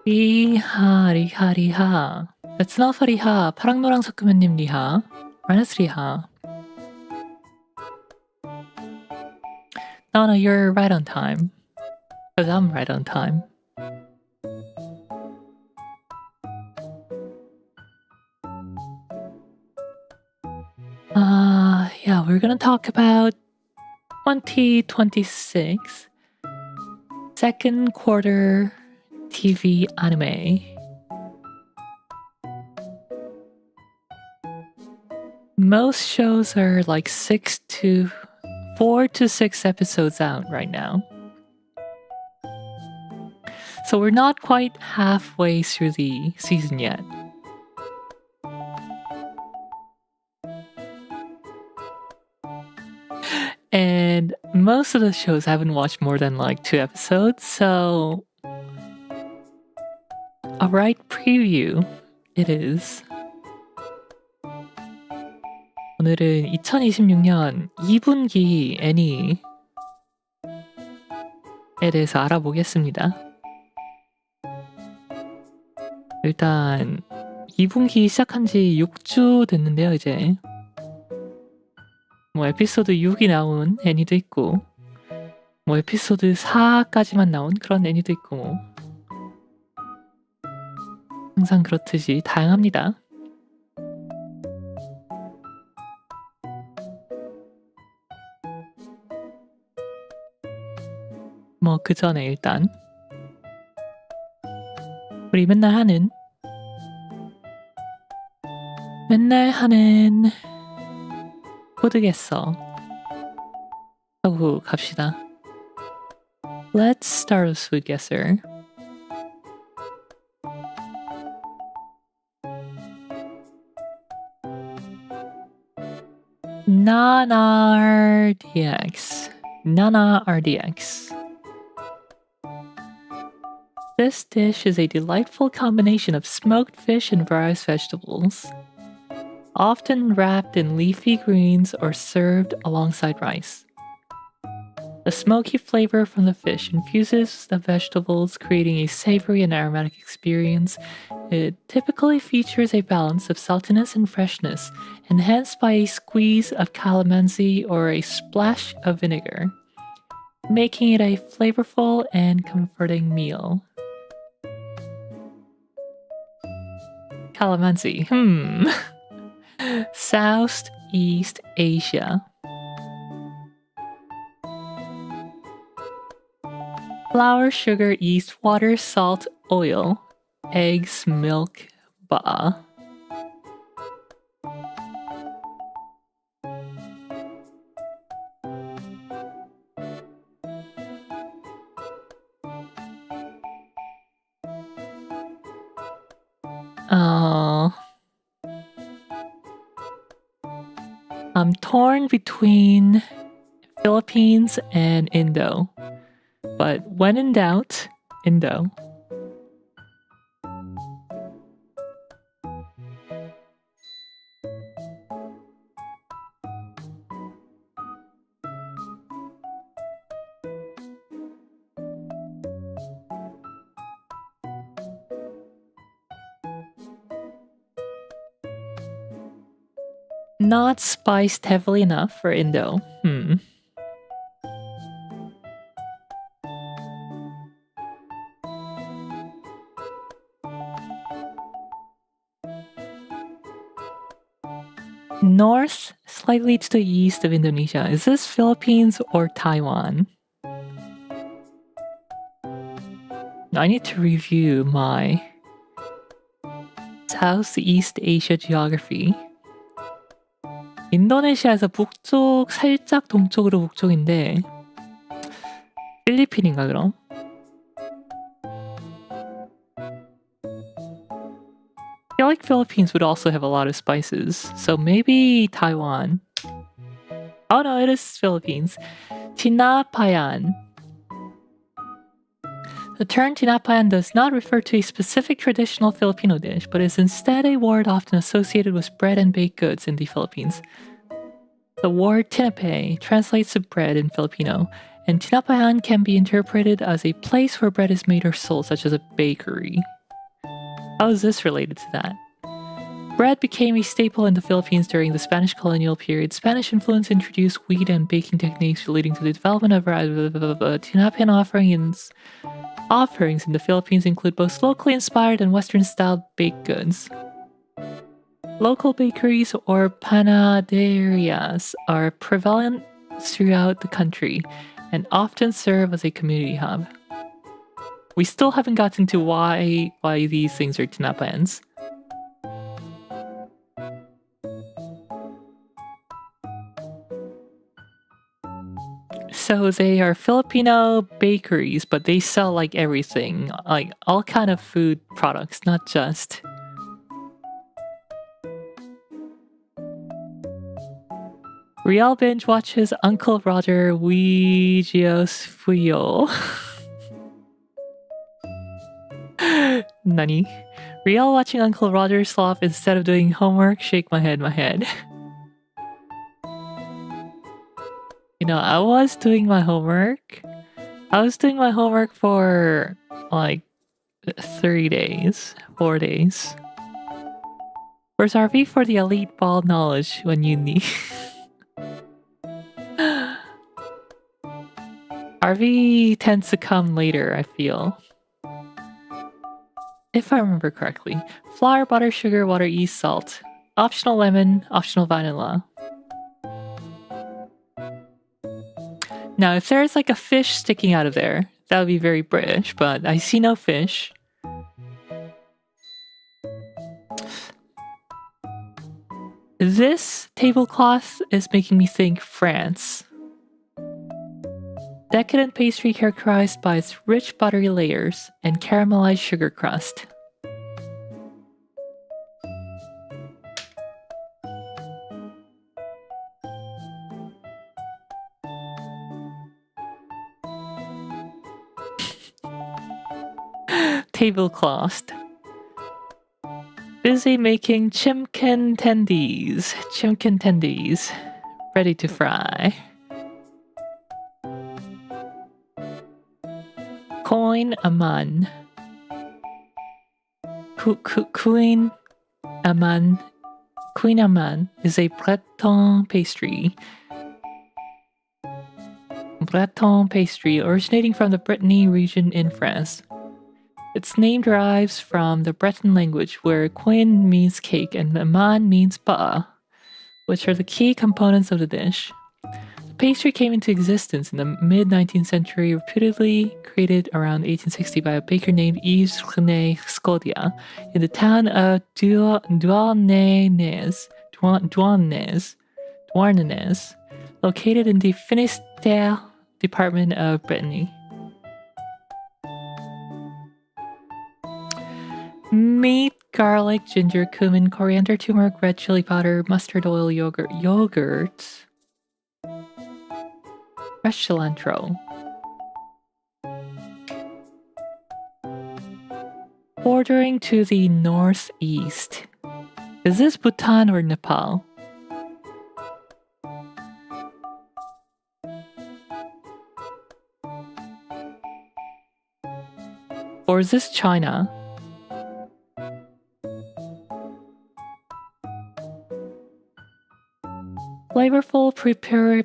리하 리하 리하. It's not 리하. 파랑노랑 섞으면님 리하. 마이너스 리하. No, you're right on time. Because I'm right on time. Yeah, we're gonna talk about 2026 second quarter TV anime. Most shows are like 4 to 6 episodes out right now. So we're not quite halfway through the season yet. And most of the shows I haven't watched more than like 2 episodes, so a right preview it is. 오늘은 2026년 2분기 애니에 대해서 알아보겠습니다. 일단 2분기 시작한 지 6주 됐는데요, 이제. 뭐 에피소드 6이 나온 애니도 있고 뭐 에피소드 4까지만 나온 그런 애니도 있고 뭐 항상 그렇듯이 다양합니다. 뭐 그 전에 일단 우리 맨날 하는 코드겠어 하고 갑시다. Let's start with Food Guesser. Nana RDX. This dish is a delightful combination of smoked fish and various vegetables, often wrapped in leafy greens or served alongside rice. The smoky flavor from the fish infuses the vegetables, creating a savory and aromatic experience. It typically features a balance of saltiness and freshness, enhanced by a squeeze of calamansi or a splash of vinegar, making it a flavorful and comforting meal. Calamansi, Southeast Asia. Flour, sugar, yeast, water, salt, oil, eggs, milk, ba. I'm torn between Philippines and Indo, but when in doubt, Indo. Not spiced heavily enough for Indo. North, slightly to the east of Indonesia. Is this Philippines or Taiwan? I need to review my Southeast Asia geography. 인도네시아에서 북쪽 살짝 동쪽으로 북쪽인데 필리핀인가 그럼? I feel like Philippines would also have a lot of spices, so maybe Taiwan. Oh no, it is Philippines. Tinapayan. The term tinapayan does not refer to a specific traditional Filipino dish, but is instead a word often associated with bread and baked goods in the Philippines. The word tinapay translates to bread in Filipino, And tinapayan can be interpreted as a place where bread is made or sold, such as a bakery. How is this related to that? Bread became a staple in the Philippines during the Spanish colonial period. Spanish influence introduced wheat and baking techniques, leading to the development of tinapayan offerings in the Philippines include both locally inspired and Western-style baked goods. Local bakeries or panaderias are prevalent throughout the country and often serve as a community hub. We still haven't gotten to why these things are tinapayans. So they are Filipino bakeries, but they sell like everything, like all kind of food products, not just. Riel binge watches Uncle Roger Ouijios Fuyo. Nani? Riel watching Uncle Roger slop instead of doing homework, shake my head. You know, I was doing my homework. I was doing my homework for like 4 days. Where's RV for the elite ball knowledge when you need? RV tends to come later, I feel. If I remember correctly. Flour, butter, sugar, water, yeast, salt. Optional lemon, optional vanilla. Now, if there's like a fish sticking out of there, that would be very British, but I see no fish. This tablecloth is making me think France. Decadent pastry characterized by its rich buttery layers and caramelized sugar crust. Tablecloth. Busy making chimkin tendies. Ready to fry. Coin aman. Queen aman is a Breton pastry. Originating from the Brittany region in France. Its name derives from the Breton language, where quin means cake and aman means butter, which are the key components of the dish. The pastry came into existence in the mid-19th century, reputedly created around 1860 by a baker named Yves René Scodia in the town of Douarnenez, located in the Finistère department of Brittany. Meat, garlic, ginger, cumin, coriander, turmeric, red chili powder, mustard oil, yogurt, fresh cilantro. Bordering to the northeast. Is this Bhutan or Nepal? Or is this China? Flavorful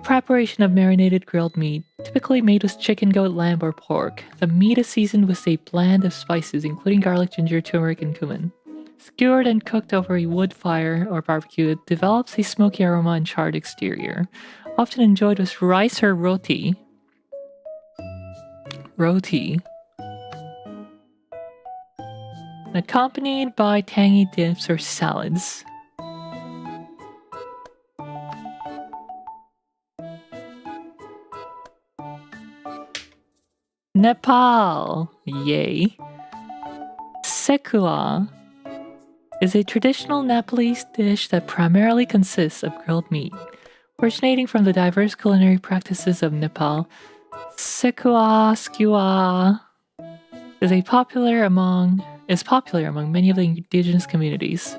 preparation of marinated grilled meat, typically made with chicken, goat, lamb, or pork. The meat is seasoned with a blend of spices, including garlic, ginger, turmeric, and cumin. Skewered and cooked over a wood fire or barbecue, it develops a smoky aroma and charred exterior. Often enjoyed with rice or roti. Accompanied by tangy dips or salads. Nepal! Yay! Sekua is a traditional Nepalese dish that primarily consists of grilled meat. Originating from the diverse culinary practices of Nepal, skewer is popular among many of the indigenous communities.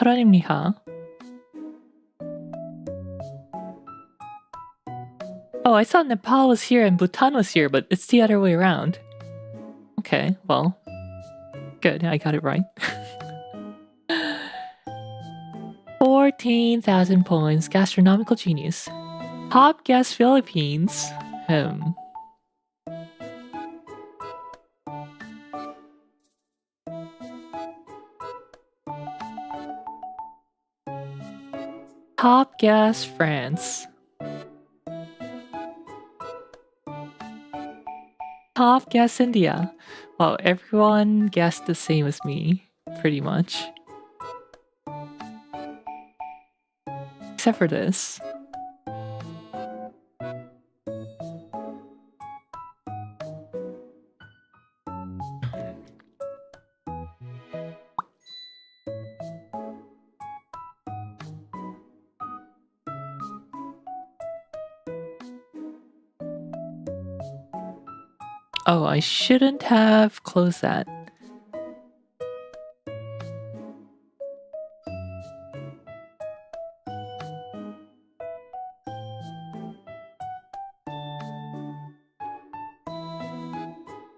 하라님리하. Oh, I thought Nepal was here and Bhutan was here, but it's the other way around. Okay, well, good. I got it right. 14,000 points. Gastronomical genius. Top guess Philippines. Top guess France. Top guess India. Well, everyone guessed the same as me, pretty much. Except for this. Oh, I shouldn't have closed that.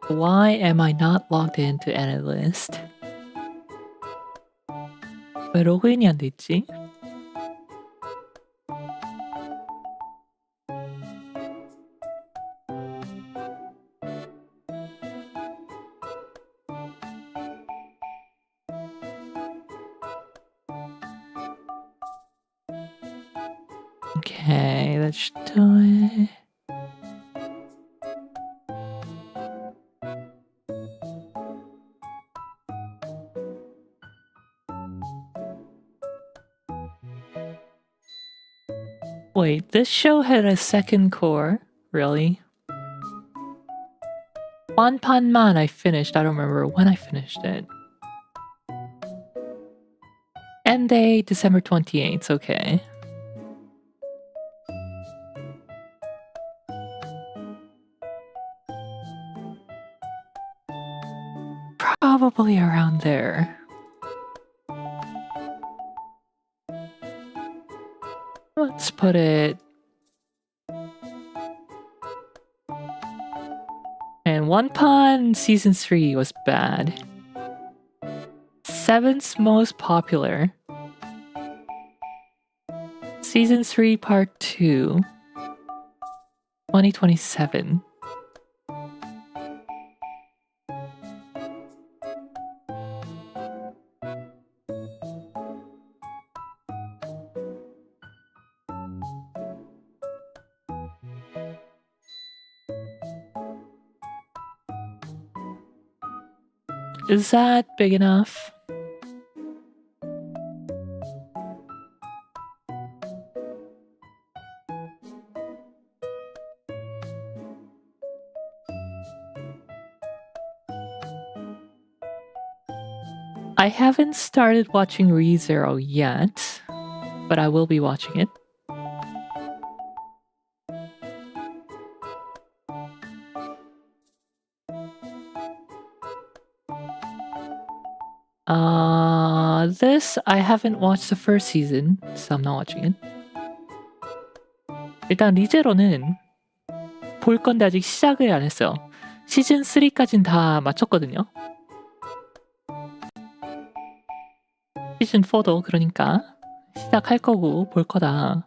Why am I not logged into any list? 왜 로그인이 안 돼 있지? Okay, let's do it. Wait, this show had a second core? Really? Wanpanman I finished. I don't remember when I finished it. End date December 28th. Okay. Probably around there. Let's put it... And One Pun Season 3 was bad. 7th most popular. Season 3 Part 2. 2027. Is that big enough? I haven't started watching ReZero yet, but I will be watching it. This I haven't watched the first season, so I'm not watching it. 일단 리제로는 볼 건데 아직 시작을 안 했어요. 시즌 3까진 다 마쳤거든요. 시즌 4도 그러니까 시작할 거고 볼 거다.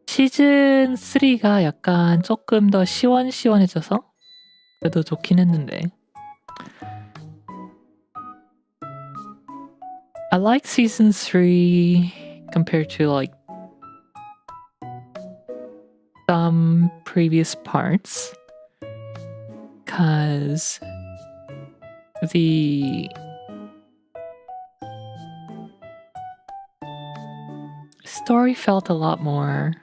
시즌 3가 약간 조금 더 시원시원해져서 그래도 좋긴 했는데. I like season 3 compared to like some previous parts because the story felt a lot more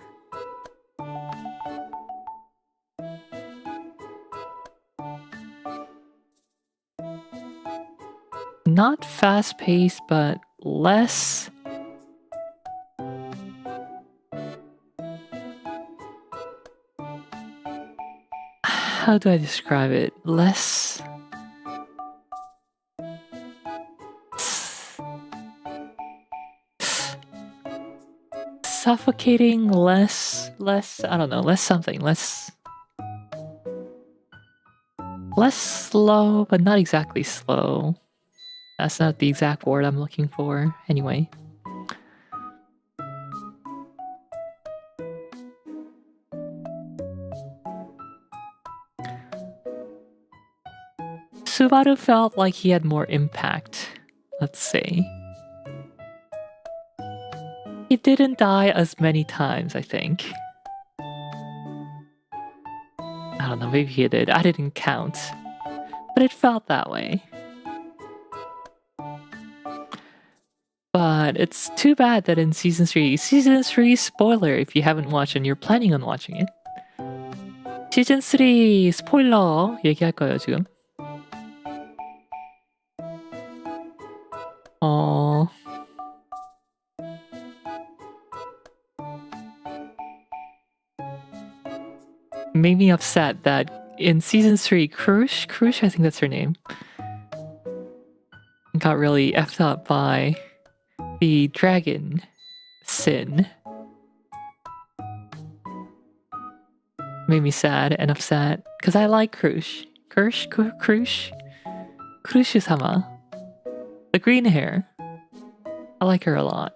not fast-paced, but less... How do I describe it? Less... suffocating, less, I don't know, less something, less slow, but not exactly slow. That's not the exact word I'm looking for. Anyway. Subaru felt like he had more impact, let's say. He didn't die as many times, I think. I don't know, maybe he did. I didn't count. But it felt that way. But it's too bad that in Season 3, spoiler if you haven't watched and you're planning on watching it. Season 3 스포일러 얘기할 거예요, 지금. Made me upset that in Season 3, Krush, I think that's her name, got really effed up by the dragon Sin. Made me sad and upset because I like Krush. Krush-sama. The green hair. I like her a lot.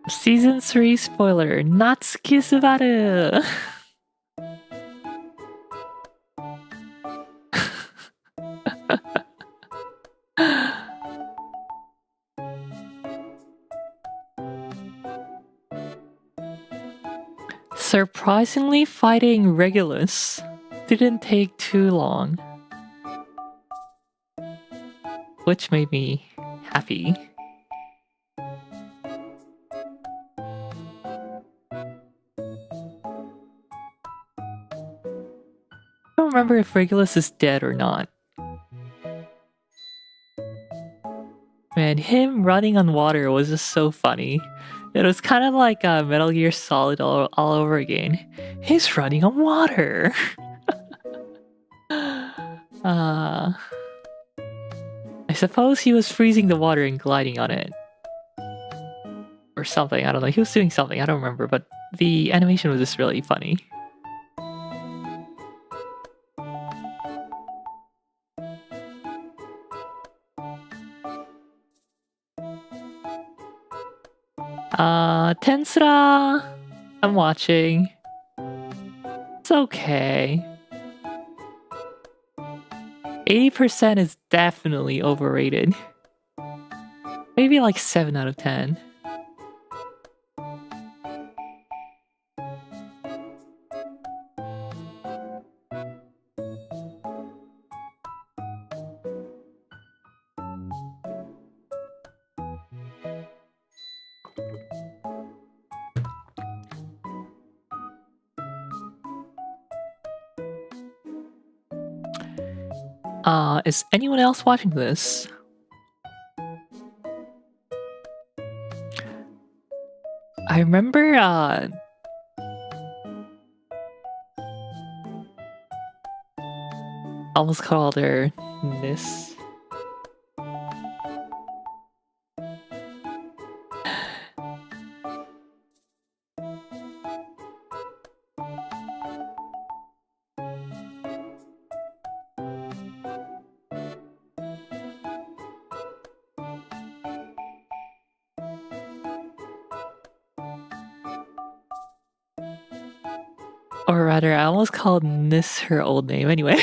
Season 3 spoiler. Natsuki Subaru. Surprisingly, fighting Regulus didn't take too long, which made me happy. I don't remember if Regulus is dead or not. Man, him running on water was just so funny. It was kind of like Metal Gear Solid all over again. He's running on water! I suppose he was freezing the water and gliding on it. Or something, I don't know. He was doing something, I don't remember, but the animation was just really funny. Tensura, I'm watching. It's okay. 80% is definitely overrated. Maybe like 7 out of 10. Is anyone else watching this? I remember, I almost called her Nis. Or rather, I almost called Nis her old name. Anyway,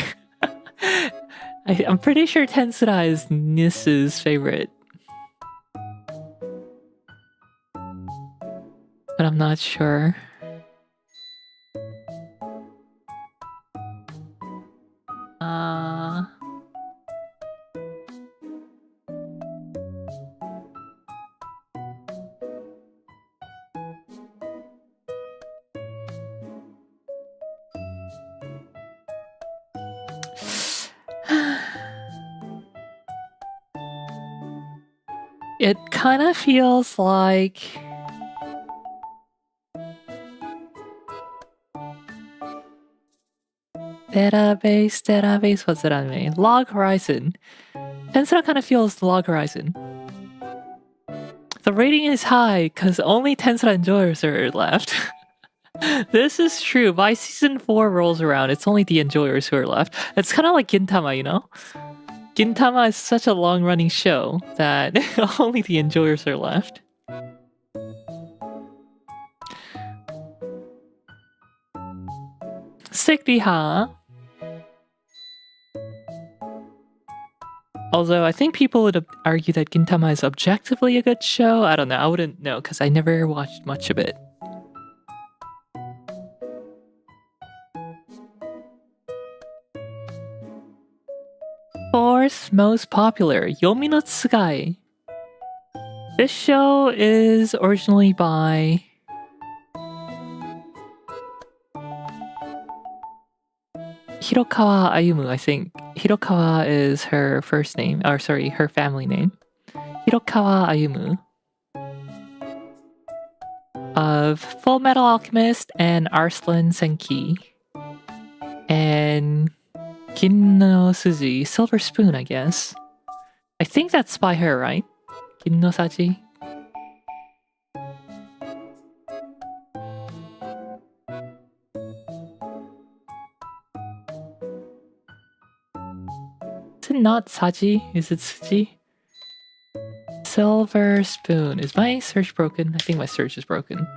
I'm pretty sure Tensura is Nis's favorite. But I'm not sure. It kind of feels like Terabase, what's that anime? Log Horizon. Tensura kind of feels Log Horizon. The rating is high because only Tensura enjoyers are left. This is true. By season 4 rolls around, it's only the enjoyers who are left. It's kind of like Gintama, you know? Gintama is such a long-running show that only the enjoyers are left. Sickly, huh? Although I think people would argue that Gintama is objectively a good show. I don't know. I wouldn't know because I never watched much of it. Fourth most popular, Yomi no Tsugai. This show is originally by Hirokawa Ayumu, I think. Hirokawa is her first name, or sorry, her family name. Hirokawa Ayumu. Of Full Metal Alchemist and Arslan Senki. And Kin no Suji, Silver Spoon, I guess. I think that's by her, right? Kin no Saji. Is it not Saji? Is it Suji? Silver Spoon. Is my search broken? I think my search is broken.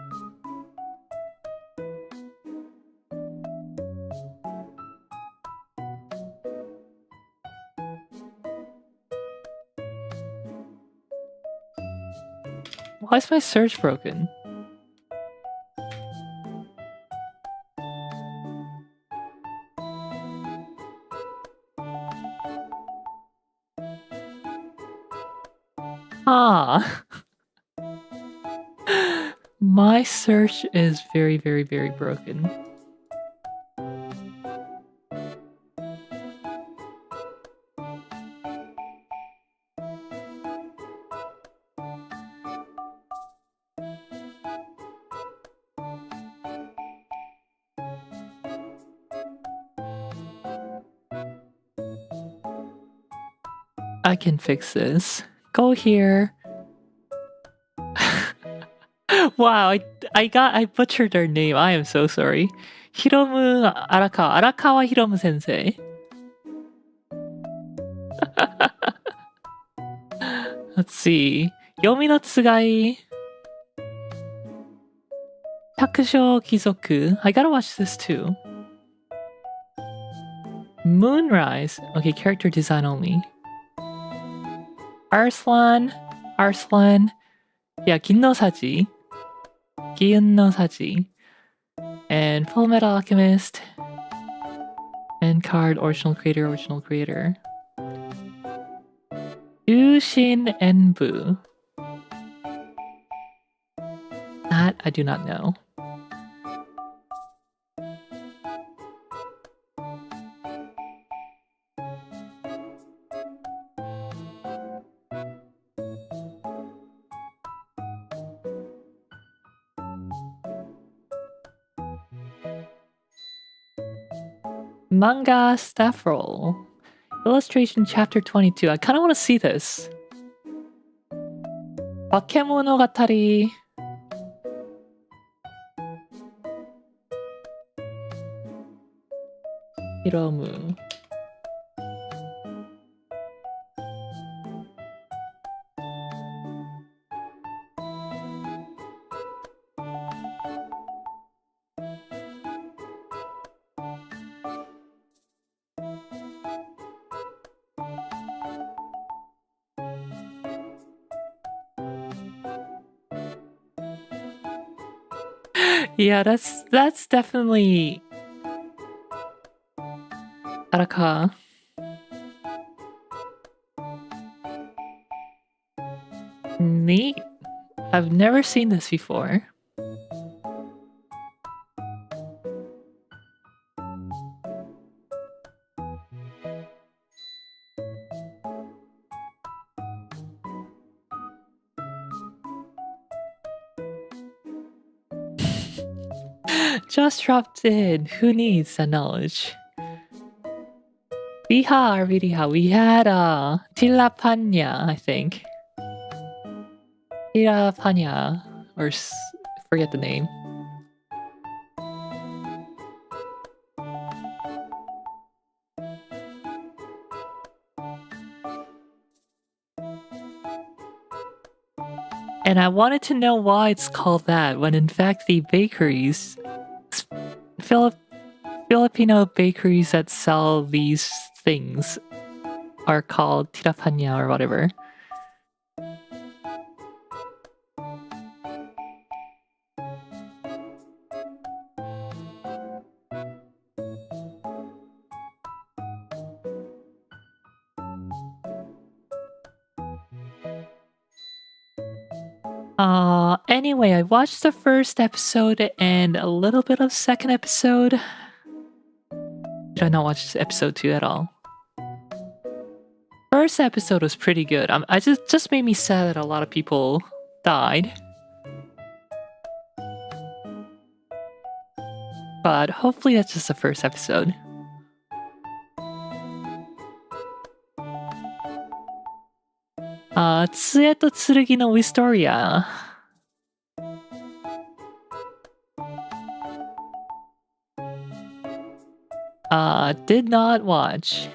Why is my search broken? Ah. My search is very, very, very broken. I can fix this. Go here. Wow, I butchered their name. I am so sorry. Hiromu Arakawa Hiromu sensei. Let's see. Yomi no Tsugai. Takusho Kizoku. I gotta watch this too. Moonrise. Okay, character design only. Arslan. Yeah, Gin no Saji. And Full Metal Alchemist. And card, original creator. Yushin Enbu. That I do not know. Manga staff roll. Illustration chapter 22. I kind of want to see this. Bakemonogatari. Hiromu. Yeah, that's definitely Araka. Neat. I've never seen this before. Just dropped in. Who needs that knowledge? Viha or Vidiha. We had Tilapanya, I think. Tilapanya, or forget the name. And I wanted to know why it's called that, when in fact the bakeries, Filipino bakeries that sell these things are called tirapanya or whatever. Anyway, I watched the first episode and a little bit of second episode. Did I not watch episode 2 at all? First episode was pretty good. I just made me sad that a lot of people died. But hopefully that's just the first episode. Tsuye to Tsurugi no Wistoria. Did not watch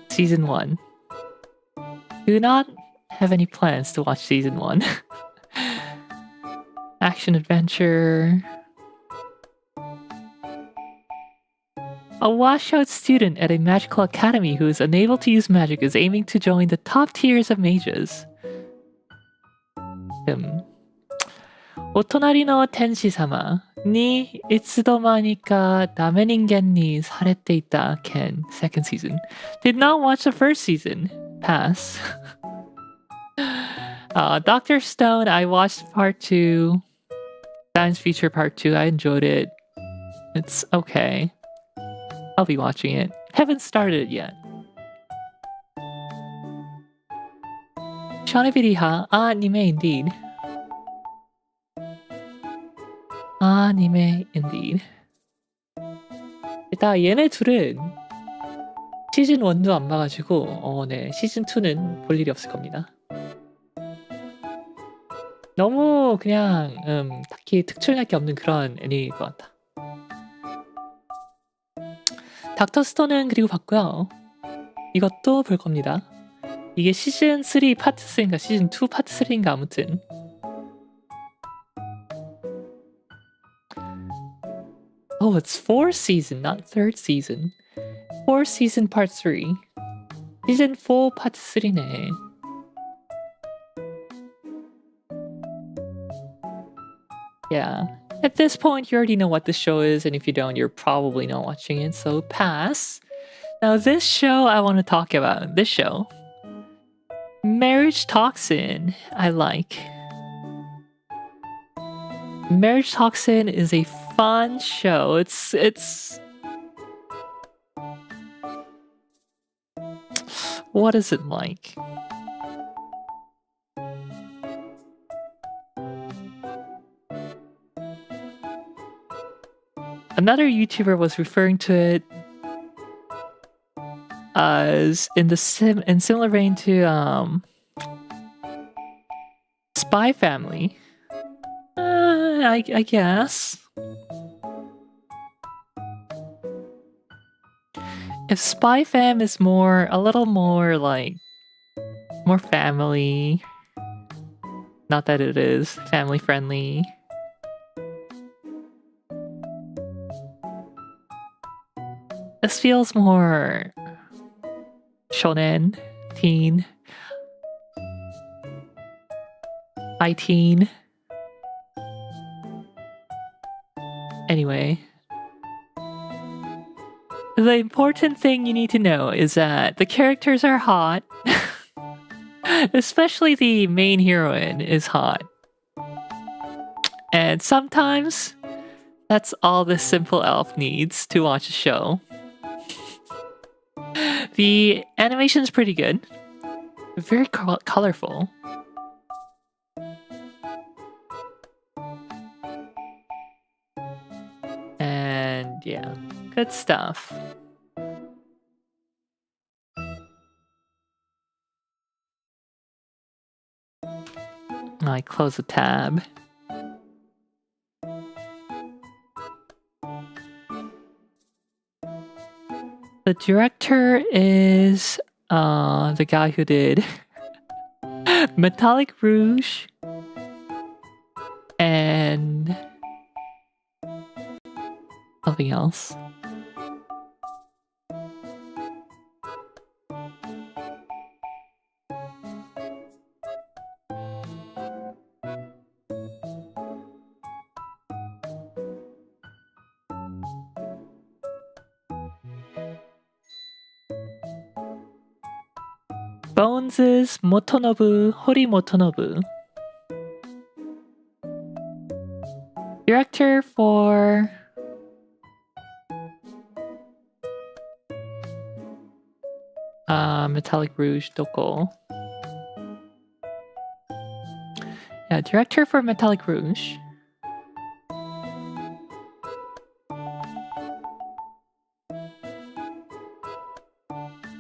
season 1. Do not have any plans to watch season 1. Action adventure. A washed-out student at a magical academy who is unable to use magic is aiming to join the top tiers of mages. お隣の天使様にいつの間にかダメ人間にされていた件 second season. Did not watch the first season. Pass. Dr. Stone, I watched part 2. Science Feature part 2. I enjoyed it. It's okay. I'll be watching it. Haven't started it yet. Shonibiriha, anime indeed. Anime indeed. 일단 얘네 둘은 시즌 1도 안 봐가지고 네 시즌 2는 볼 일이 없을 겁니다. 너무 그냥 딱히 특출날 게 없는 그런 애니일 것 같다. 닥터 스톤은 그리고 봤고요. 이것도 볼 겁니다. 이게 시즌 3 파트 3인가 시즌 2 파트 3인가 아무튼. Oh, it's 4th season, not 3rd season. 4th season part 3. Season 4 part 3네. Yeah. At this point, you already know what the show is, and if you don't, you're probably not watching it, so pass. Now, this show I want to talk about. This show. Marriage Toxin, I like. Marriage Toxin is a fun show. It's what is it like? Another YouTuber was referring to it as in similar vein to Spy Family. I guess. If Spy Fam is a little more like more family, not that it is family friendly. This feels more shonen, teen, high teen. Anyway, the important thing you need to know is that the characters are hot. Especially the main heroine is hot. And sometimes that's all the simple elf needs to watch a show. The animation's pretty good. Very colorful. And yeah, good stuff. I close the tab. The director is the guy who did Metallic Rouge and something else. Bones is Motonobu Hori Motonobu. Director for Metallic Rouge Doko. Yeah, director for Metallic Rouge.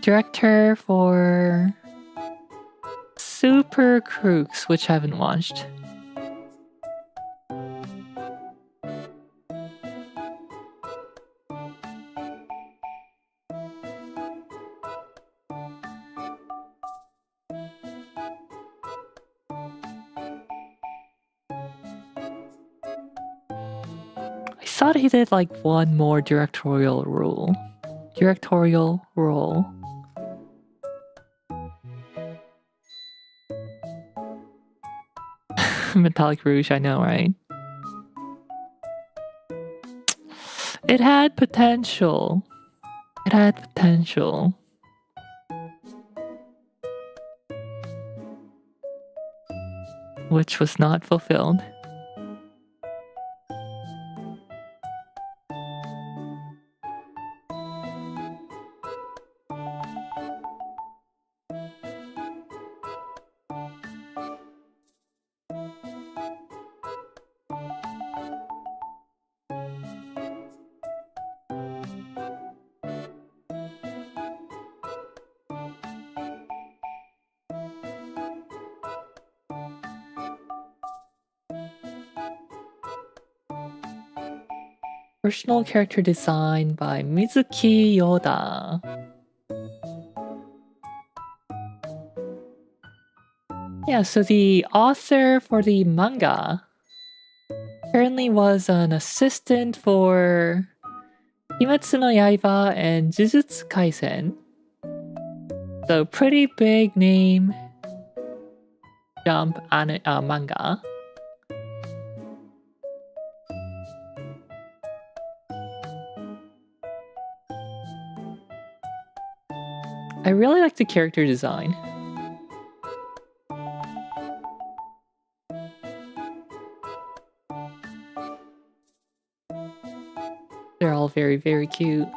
Director for Super Crooks, which I haven't watched. I thought he did like one more directorial role. Metallic Rouge, I know, right? It had potential. Which was not fulfilled. Personal character design by Mizuki Yoda. Yeah, so the author for the manga apparently was an assistant for Kimetsu no Yaiba and Jujutsu Kaisen. So pretty big name jump on manga. I really like the character design. They're all very, very cute.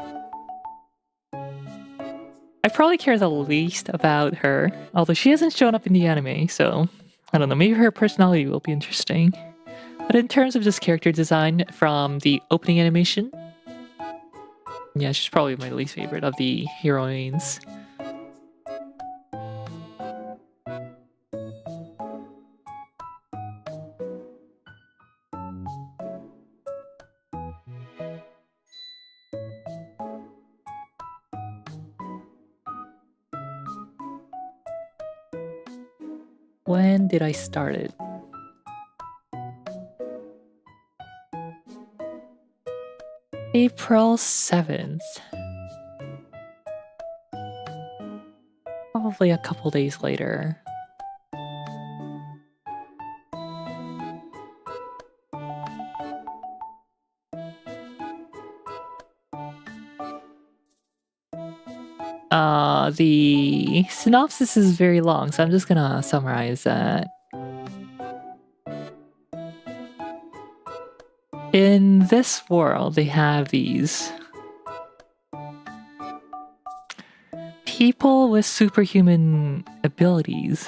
I probably care the least about her, although she hasn't shown up in the anime, so I don't know, maybe her personality will be interesting. But in terms of just character design from the opening animation, yeah, she's probably my least favorite of the heroines. When did I start it? April 7th. Probably a couple days later. The synopsis is very long, so I'm just gonna summarize that. In this world, they have these people with superhuman abilities.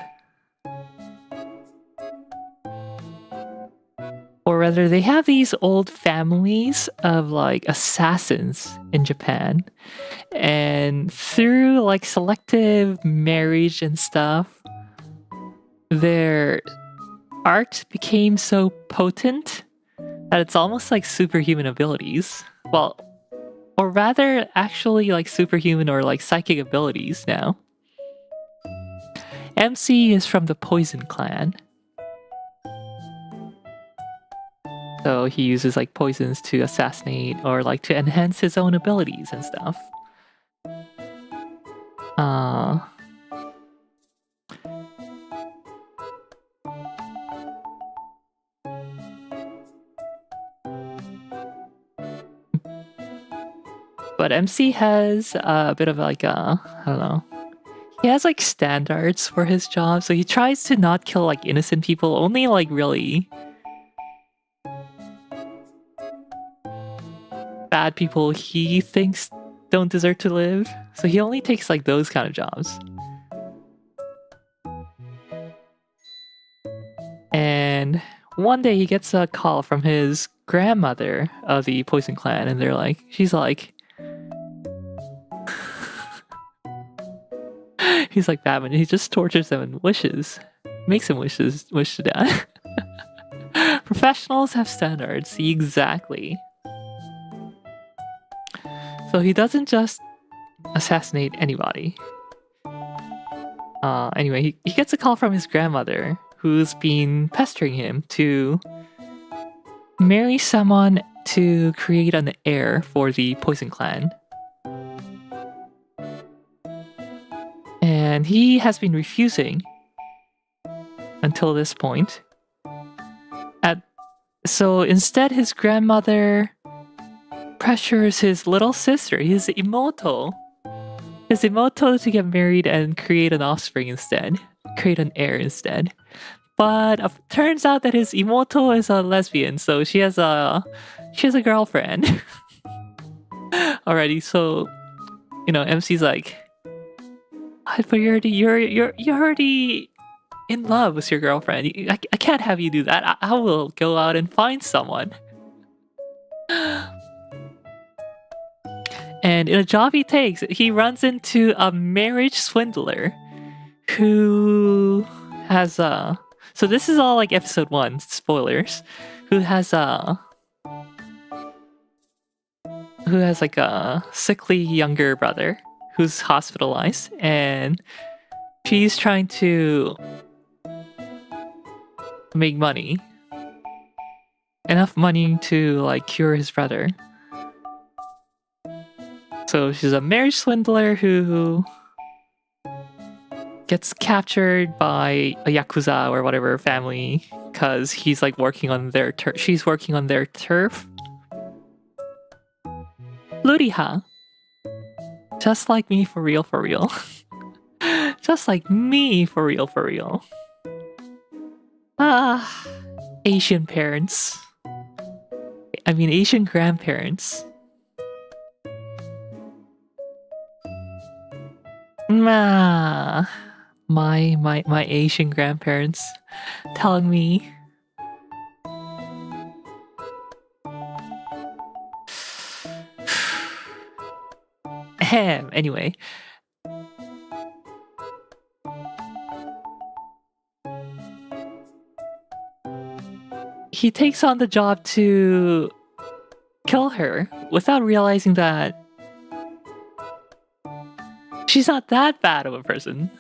Or rather, they have these old families of like assassins in Japan. And through like selective marriage and stuff, their art became so potent that it's almost like superhuman abilities. Well, or rather, actually, like superhuman or like psychic abilities now. MC is from the Poison Clan. So he uses like poisons to assassinate or like to enhance his own abilities and stuff. But MC has a bit of like I don't know. He has like standards for his job, so he tries to not kill like innocent people, only like really bad people he thinks don't deserve to live. So he only takes like those kind of jobs. And one day he gets a call from his grandmother of the Poison Clan, and she's like, he's like Batman. He just tortures them and makes them wish to die. Professionals have standards, exactly. So he doesn't just assassinate anybody. Anyway, he gets a call from his grandmother, who's been pestering him to marry someone to create an heir for the Poison Clan. And he has been refusing until this point. So instead, his grandmother pressures his little sister, his Imoto, to get married and create an offspring instead. Create an heir instead. But turns out that his Imoto is a lesbian, so she has a girlfriend already. So, MC's like, but you're already in love with your girlfriend. I can't have you do that. I will go out and find someone. And in a job he takes, he runs into a marriage swindler who has so this is all like episode 1, spoilers. Who has like a sickly younger brother who's hospitalized, and she's trying to make money. Enough money to like cure his brother. So she's a marriage swindler who gets captured by a Yakuza or whatever family because he's like working on their she's working on their turf. Luriha. Just like me for real, for real. Just like me for real, for real. Asian parents. I mean Asian grandparents. My Asian grandparents telling me anyway. He takes on the job to kill her without realizing that she's not that bad of a person.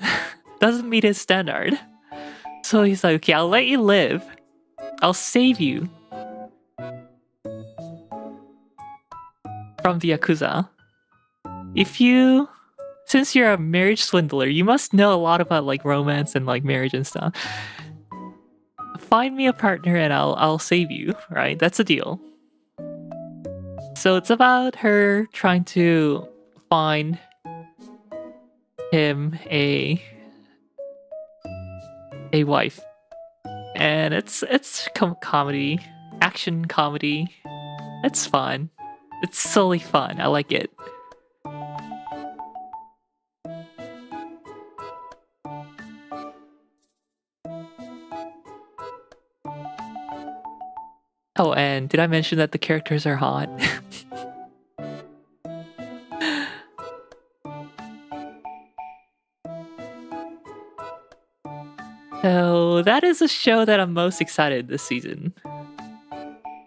Doesn't meet his standard. So he's like, okay, I'll let you live. I'll save you from the Yakuza. Since you're a marriage swindler, you must know a lot about like romance and like marriage and stuff. Find me a partner and I'll save you, right? That's a deal. So it's about her trying to find him a wife, and it's comedy, action comedy. It's fun. It's silly fun. I like it. Oh, and did I mention that the characters are hot? So that is a show that I'm most excited this season.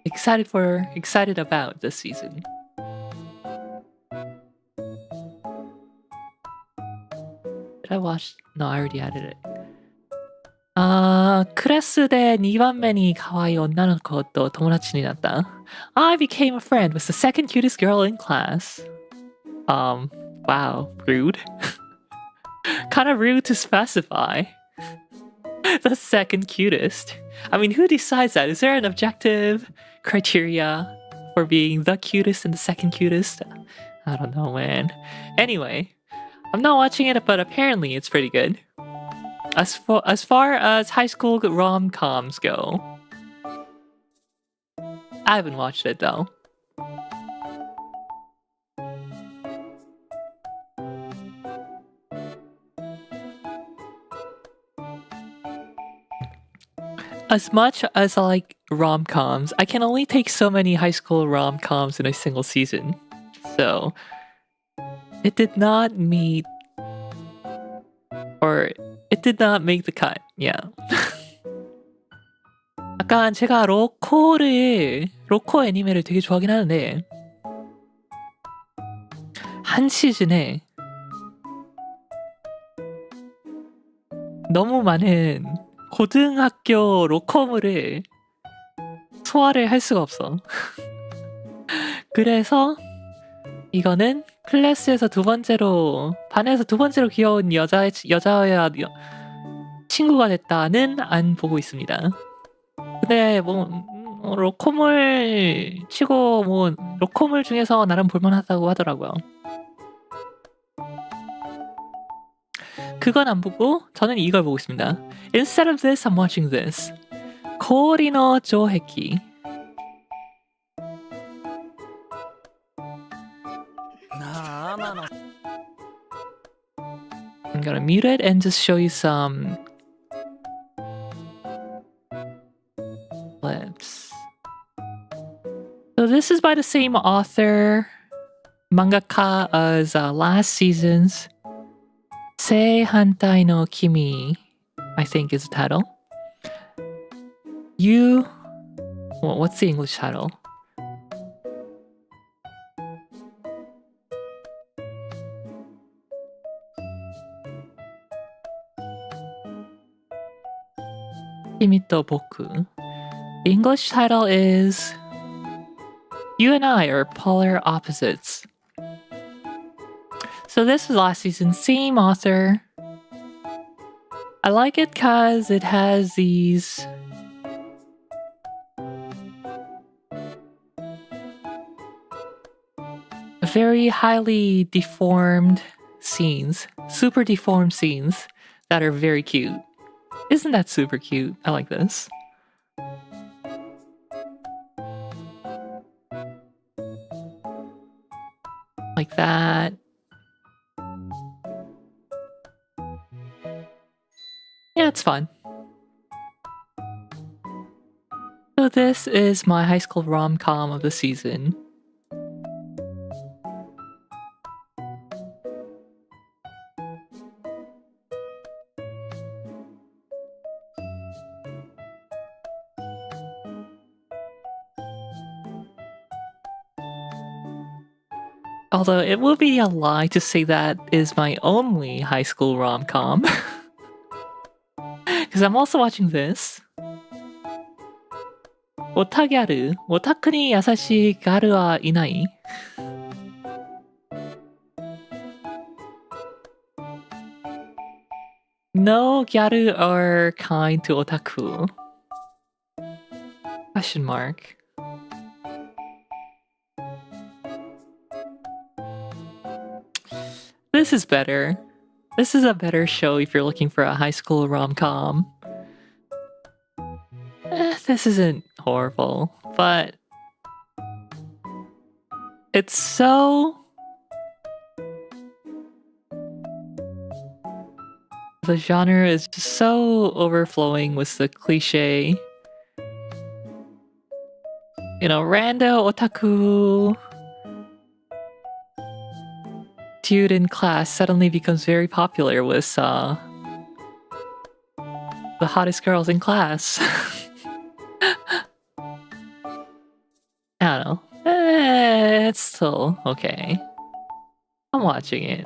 Excited about this season. Did I watch? No, I already added it. クラスで2番目に可愛い女の子と友達になった。I became a friend with the second cutest girl in class. Wow, rude. Kind of rude to specify. The second cutest. I mean, who decides that? Is there an objective criteria for being the cutest and the second cutest? I don't know, man. Anyway, I'm not watching it, but apparently it's pretty good. As far as high school rom-coms go, I haven't watched it though. As much as I like rom-coms, I can only take so many high school rom-coms in a single season. So, it did not meet... or it did not make the cut. Yeah. 약간 제가 로코 애니메를 되게 좋아하긴 하는데 한 시즌에 너무 많은 고등학교 로코물을 소화를 할 수가 없어. 그래서 이거는 클래스에서 반에서 두 번째로 귀여운 여자야 친구가 됐다는 안 보고 있습니다. 근데 로코물 치고 로코물 중에서 나름 볼만하다고 하더라고요. 그건 안 보고 저는 이걸 보고 있습니다. Instead of this, I'm watching this. 코리노 조헤키. I'm gonna mute it and just show you some clips. So this is by the same author, mangaka as last season's Sei Hantai no Kimi, I think is the title. What's the English title? Kimi to Boku. The English title is You and I Are Polar Opposites. So this was last season, same author. I like it because it has these very highly deformed scenes, super deformed scenes that are very cute. Isn't that super cute? I like this. Like that. Yeah, it's fun. So this is my high school rom-com of the season. Although it would be a lie to say that is my only high school rom-com. Because I'm also watching this. 오타갸르, 오타쿠니 야사시 가르 wa inai. No gyaru are kind to otaku. Question mark. This is better. This is a better show if you're looking for a high school rom-com. This isn't horrible, but it's so... The genre is just so overflowing with the cliche. You know, rando otaku dude in class suddenly becomes very popular with the the hottest girls in class. I don't know. It's still okay. I'm watching it.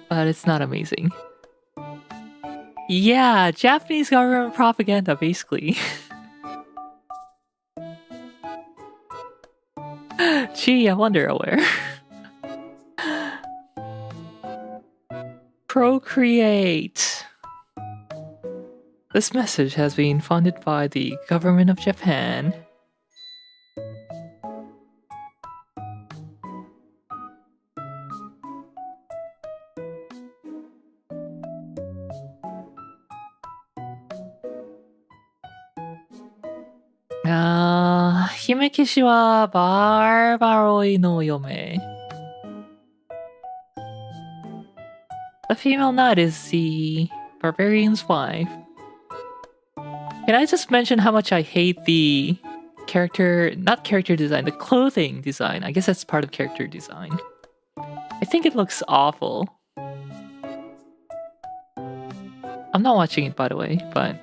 But it's not amazing. Yeah, Japanese government propaganda, basically. Gee, I wonder where. Procreate. This message has been funded by the government of Japan. Himekishi wa barbaroi no yome. The female knight is the barbarian's wife. Can I just mention how much I hate the not character design, the clothing design. I guess that's part of character design. I think it looks awful. I'm not watching it, by the way, but...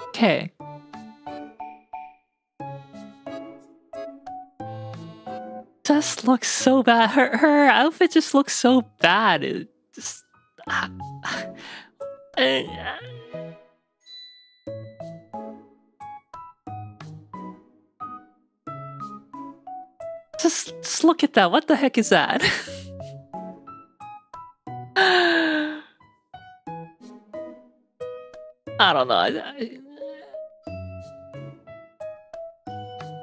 Okay. Just looks so bad. Her outfit just looks so bad. It just... Just look at that. What the heck is that? I don't know.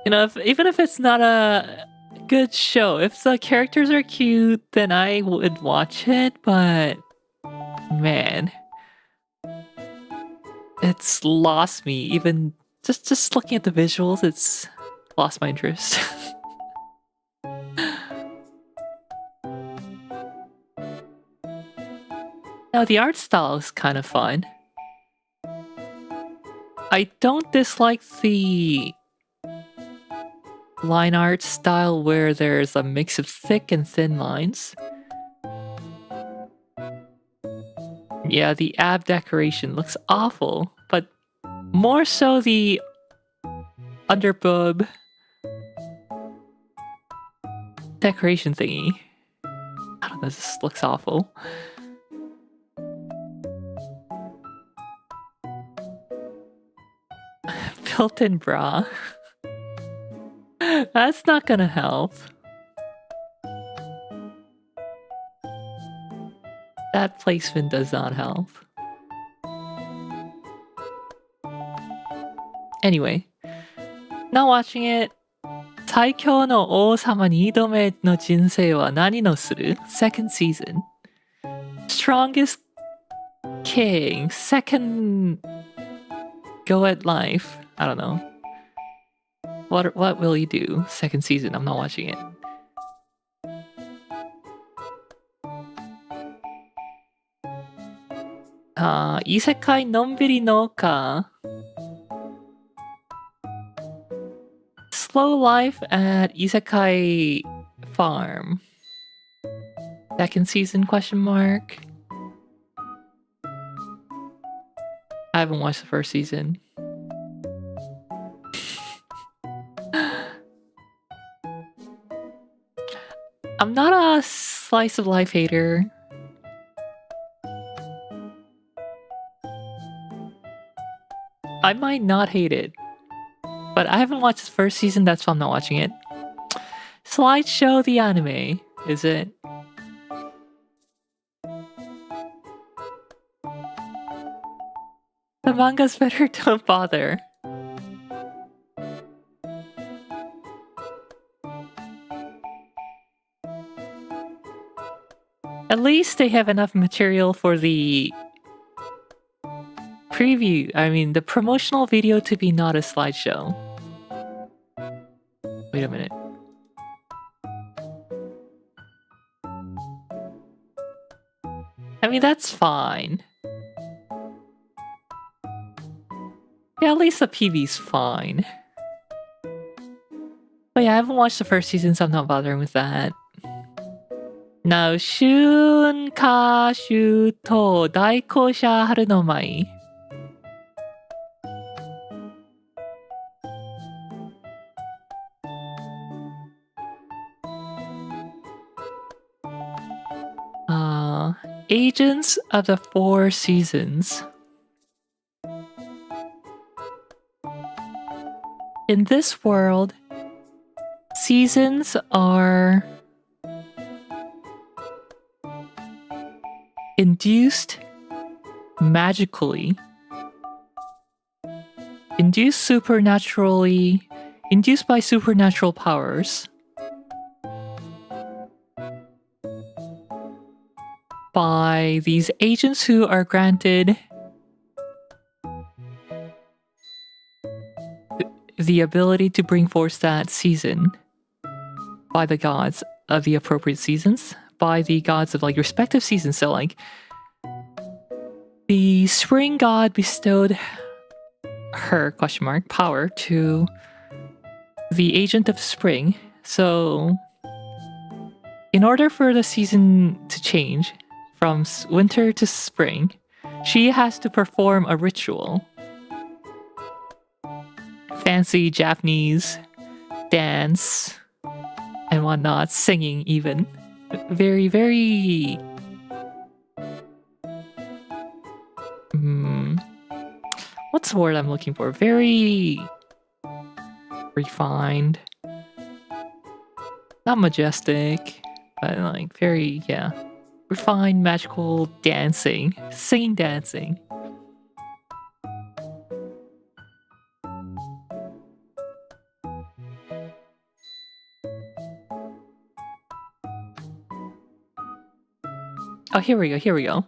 You know, even if it's not a good show, if the characters are cute, then I would watch it, but man, it's lost me. Even just looking at the visuals, it's lost my interest. Now the art style is kind of fun. I don't dislike the line art style where there's a mix of thick and thin lines. Yeah, the ab decoration looks awful, but more so the underboob decoration thingy. I don't know, this looks awful. Built-in bra. That's not gonna help. That placement does not help. Anyway, not watching it. 最強の王様2度目の人生は何のする? Second season. Strongest king. Second go at life. I don't know. What will he do? Second season. I'm not watching it. Isekai Nonbiri Nouka. Slow life at Isekai Farm. Second season, question mark. I haven't watched the first season. I'm not a slice of life hater. I might not hate it, but I haven't watched the first season, that's why I'm not watching it. Slideshow the anime, is it? The manga's better, don't bother. At least they have enough material for the preview, the promotional video to be not a slideshow. Wait a minute. That's fine. Yeah, at least the PV's fine. But yeah, I haven't watched the first season, so I'm not bothering with that. Now, Shun ka shu to daikosha haru no mai. Agents of the Four Seasons. In this world, seasons are induced magically, induced by supernatural powers, by these agents who are granted the ability to bring forth that season by the gods of the appropriate seasons, by the gods of like respective seasons. So like the spring god bestowed her power to the agent of spring. So in order for the season to change from winter to spring, she has to perform a ritual. Fancy Japanese dance and whatnot, singing even. Very, very... what's the word I'm looking for? Very... refined. Not majestic, but like very, yeah. Refined, magical dancing. Singing, dancing. Oh, here we go.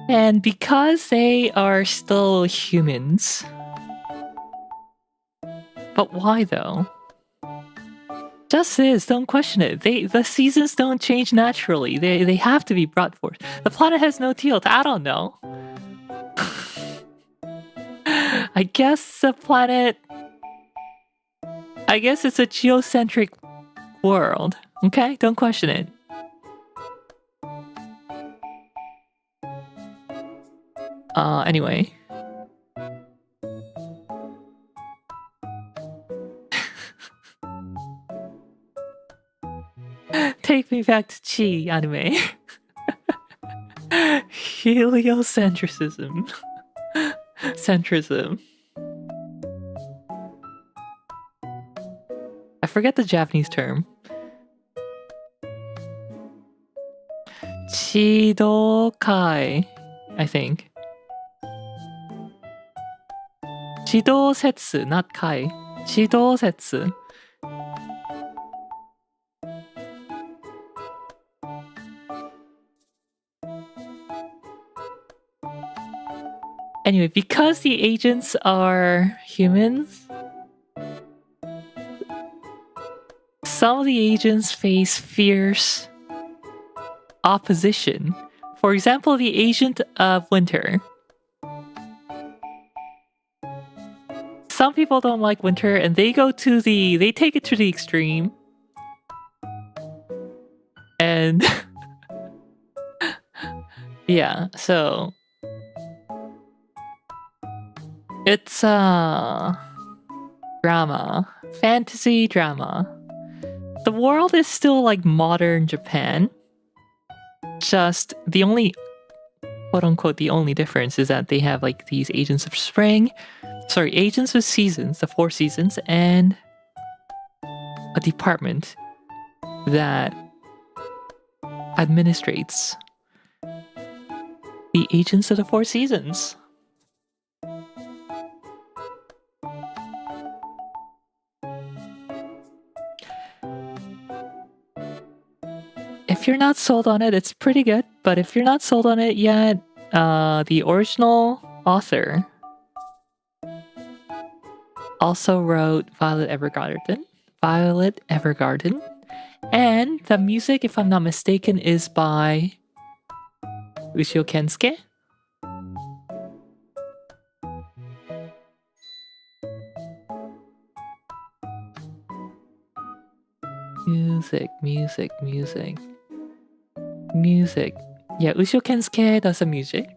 And because they are still humans... But why though? Just is, don't question it. The seasons don't change naturally. They have to be brought forth. The planet has no tilt. I don't know. I guess the planet... I guess it's a geocentric world. Okay? Don't question it. Anyway. Take me back to Chi anime. Heliocentrism. Centrism. I forget the Japanese term. Chidokai, I think. Chidosetsu, not kai. Chidosetsu. Anyway, because the agents are humans, some of the agents face fierce opposition. For example, the agent of winter. Some people don't like winter and they take it to the extreme. And yeah, so it's a drama, fantasy drama. The world is still like modern Japan. Just the only, quote unquote, the only difference is that they have like these agents of spring, agents of seasons, the four seasons, and a department that administrates the agents of the four seasons. If you're not sold on it, it's pretty good. But if you're not sold on it yet, the original author also wrote Violet Evergarden. And the music, if I'm not mistaken, is by Ushio Kensuke. Music. Yeah, Ushio Kensuke does the music.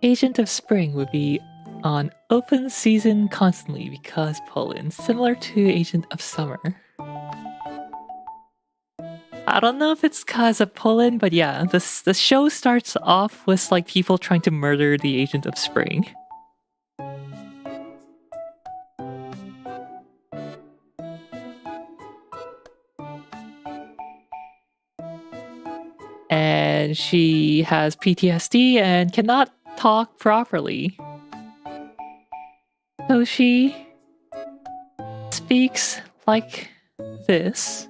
Agent of Spring would be on open season constantly because Poland, similar to Agent of Summer. I don't know if it's because of Poland, but yeah, the show starts off with like people trying to murder the Agent of Spring. And she has PTSD and cannot talk properly. So she speaks like this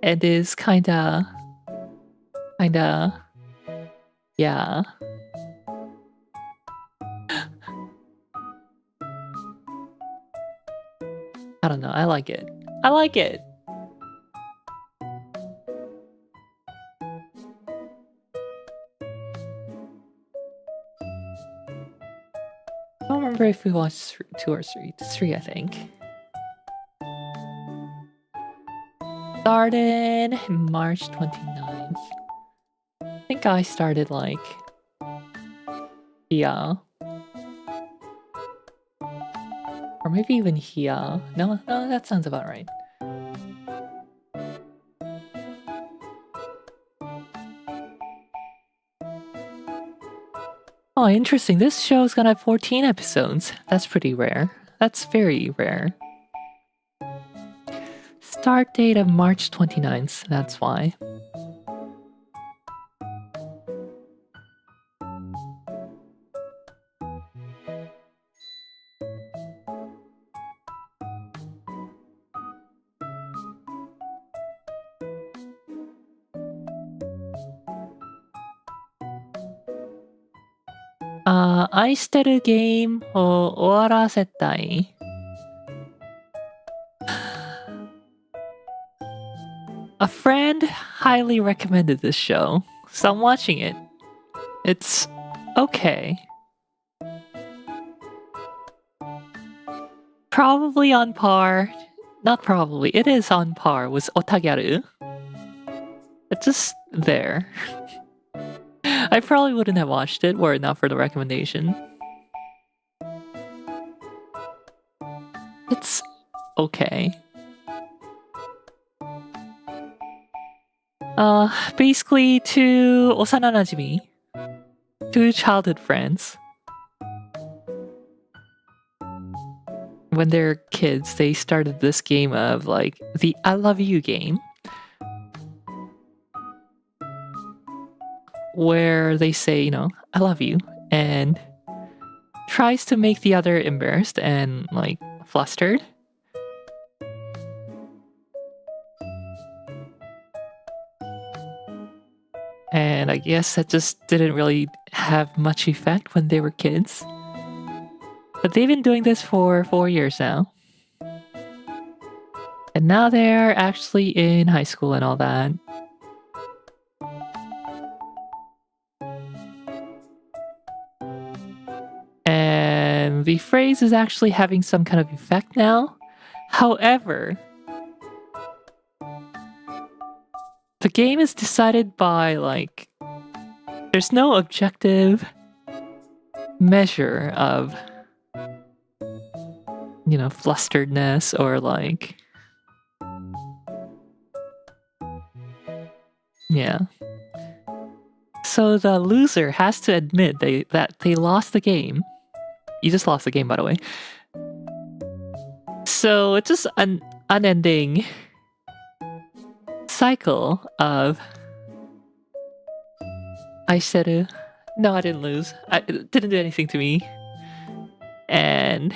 and is kinda, yeah. I don't know, I like it. I don't remember if we watched 2 or 3. 3, I think. Started March 29th. I think I started like... yeah. Or maybe even here. No, that sounds about right. Oh, interesting. This show's gonna have 14 episodes. That's pretty rare. That's very rare. Start date of March 29th. That's why.愛してるゲームを終わらせたい. A friend highly recommended this show, so I'm watching it. It's okay. Probably on par. Not probably, it is on par with Otagyaru. It's just there. I probably wouldn't have watched it were it not for the recommendation. It's okay. Basically two osana najimi, two childhood friends. When they're kids, they started this game of like the I love you game, where they say, you know, I love you, and tries to make the other embarrassed and like flustered. And I guess that just didn't really have much effect when they were kids. But they've been doing this for 4 years now. And now they're actually in high school and all that. And the phrase is actually having some kind of effect now. However, the game is decided by, like, there's no objective measure of, you know, flusteredness or, like, yeah. So the loser has to admit that they lost the game. You just lost the game, by the way. So it's just an unending cycle of Aishiru. No, I didn't lose. It didn't do anything to me. And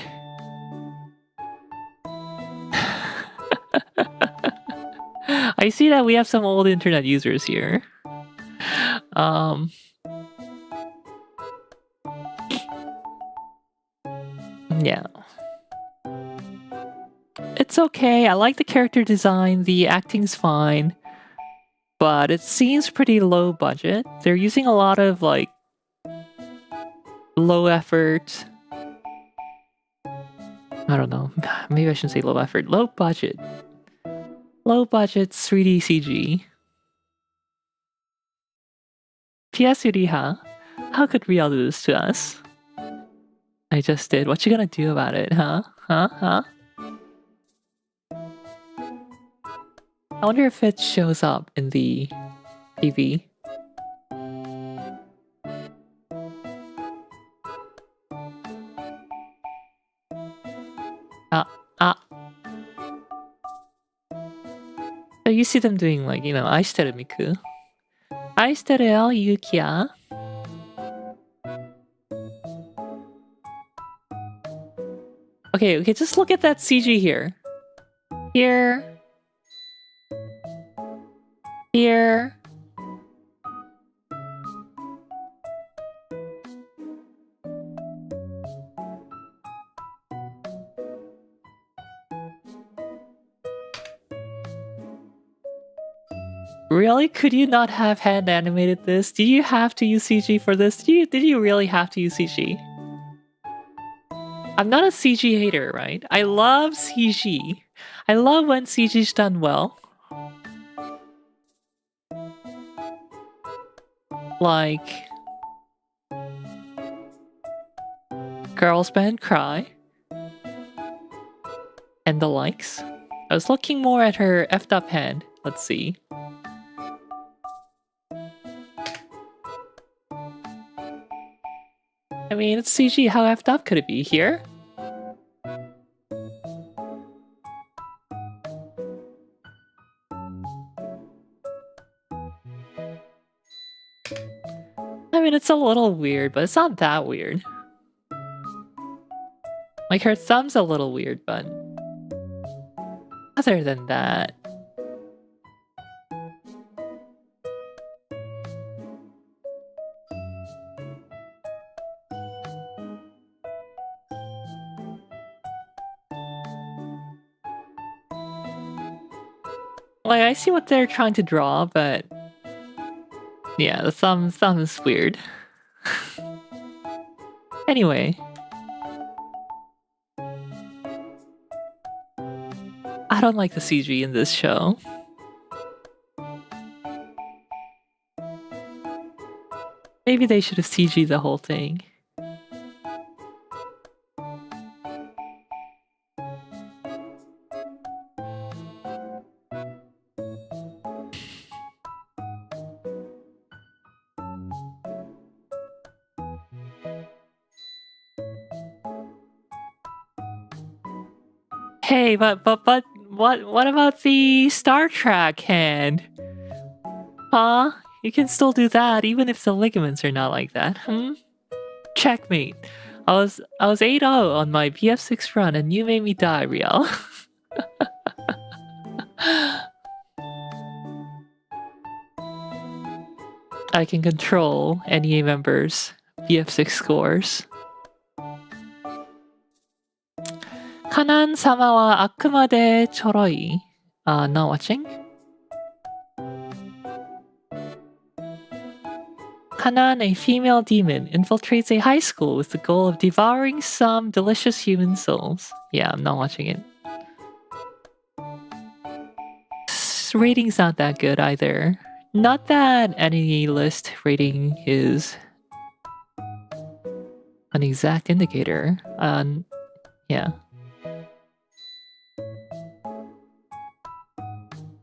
I see that we have some old internet users here. Yeah. It's okay. I like the character design. The acting's fine. But it seems pretty low budget. They're using a lot of, like, low effort. I don't know. Maybe I shouldn't say low effort. Low budget. Low budget 3D CG. PS Uriha, how could Real do this to us? I just did. What you gonna do about it, huh? Huh? I wonder if it shows up in the PV. So you see them doing, like, you know, 아이시테르 미쿠. 아이시테르요, 유키야. Okay, just look at that CG here. Here. Really? Could you not have hand animated this? Did you have to use CG for this? Did you really have to use CG? I'm not a CG hater, right? I love CG. I love when CG's done well. Like Girls Band Cry and the likes. I was looking more at her effed up hand. Let's see. I mean, it's CG. How effed up could it be here? I mean, it's a little weird, but it's not that weird. Like, her thumb's a little weird, but other than that... Like, I see what they're trying to draw, but... Yeah, the thumb is weird. Anyway. I don't like the CG in this show. Maybe they should have CG'd the whole thing. Hey, but what about the Star Trek hand? Huh? You can still do that even if the ligaments are not like that. Checkmate. I was 8-0 on my BF6 run and you made me die, Riel. I can control NEA members' BF6 scores. 카난 사마와 아크마데 초로이. Not watching. Kanan, a female demon, infiltrates a high school with the goal of devouring some delicious human souls. Yeah, I'm not watching it. Rating's not that good either. Not that any list rating is an exact indicator. Yeah.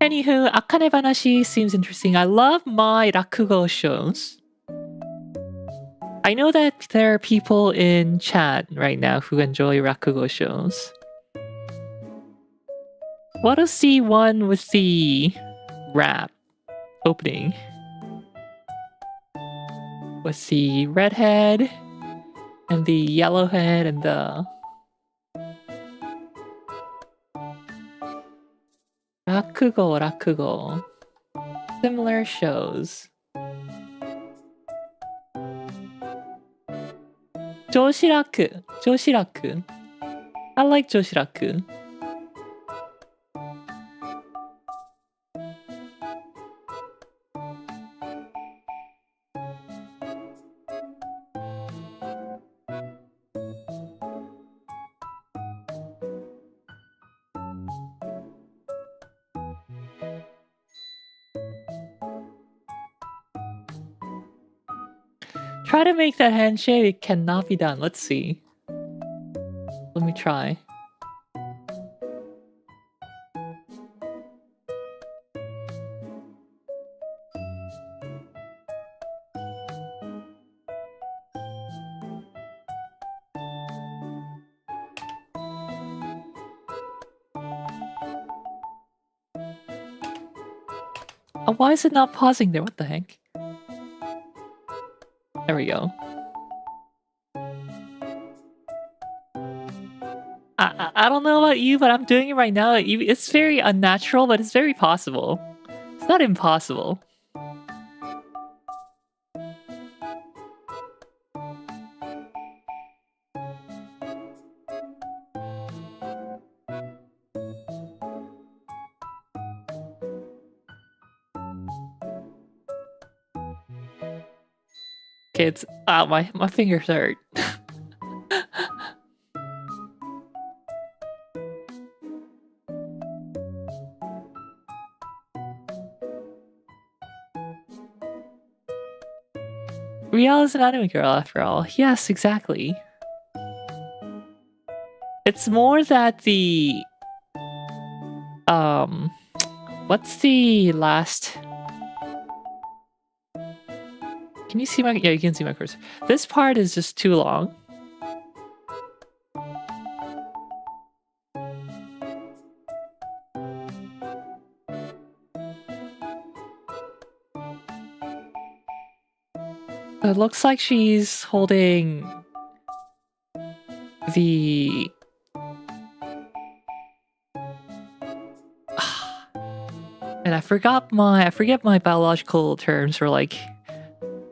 Anywho, Akane Banashi seems interesting. I love my Rakugo shows. I know that there are people in chat right now who enjoy Rakugo shows. What is the one with the rap opening? With the red head and the yellow head and the... rakugo. Similar shows. Joshiraku. I like Joshiraku. Try to make that handshake. It cannot be done. Let's see. Let me try. Oh, why is it not pausing there? What the heck? There we go. I don't know about you, but I'm doing it right now. It's very unnatural, but it's very possible. It's not impossible. Okay, it's my fingers hurt. Riel is an anime girl after all. Yes, exactly. It's more that the what's the last? Can you see my? Yeah, you can see my cursor. This part is just too long. It looks like she's holding the and I forget my biological terms for like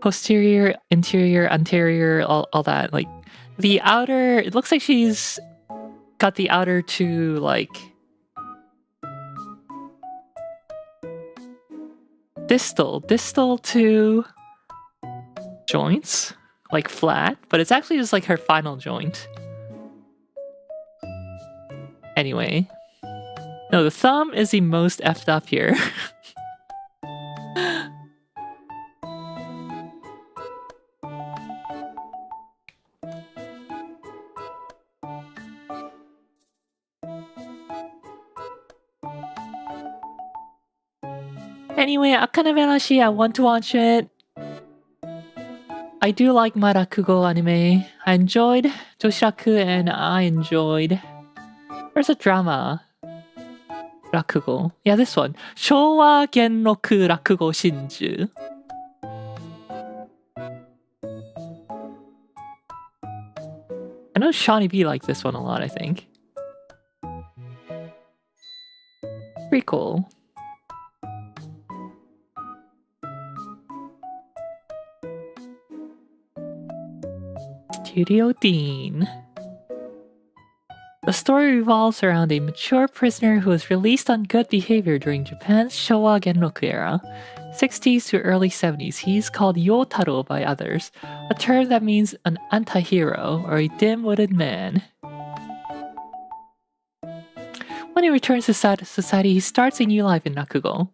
posterior, interior, anterior, all that. Like the outer, it looks like she's got the outer two like distal two joints, like flat, but it's actually just like her final joint. Anyway. No, the thumb is the most effed up here. Anyway, Akane Benashi, I want to watch it. I do like my Rakugo anime. I enjoyed Joshiraku and I enjoyed... There's a drama. Rakugo. Yeah, this one. Showa Genroku Rakugo Shinju. I know Shawnee B liked this one a lot, I think. Pretty cool. Studio Dean. The story revolves around a mature prisoner who was released on good behavior during Japan's Showa Genroku era, 60s to early 70s. He's called Yotaro by others, a term that means an anti-hero or a dim-witted man. When he returns to society, he starts a new life in Rakugo.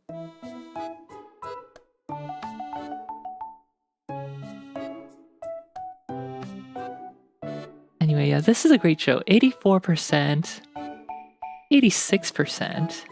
Anyway, yeah, this is a great show. 84%. 86%.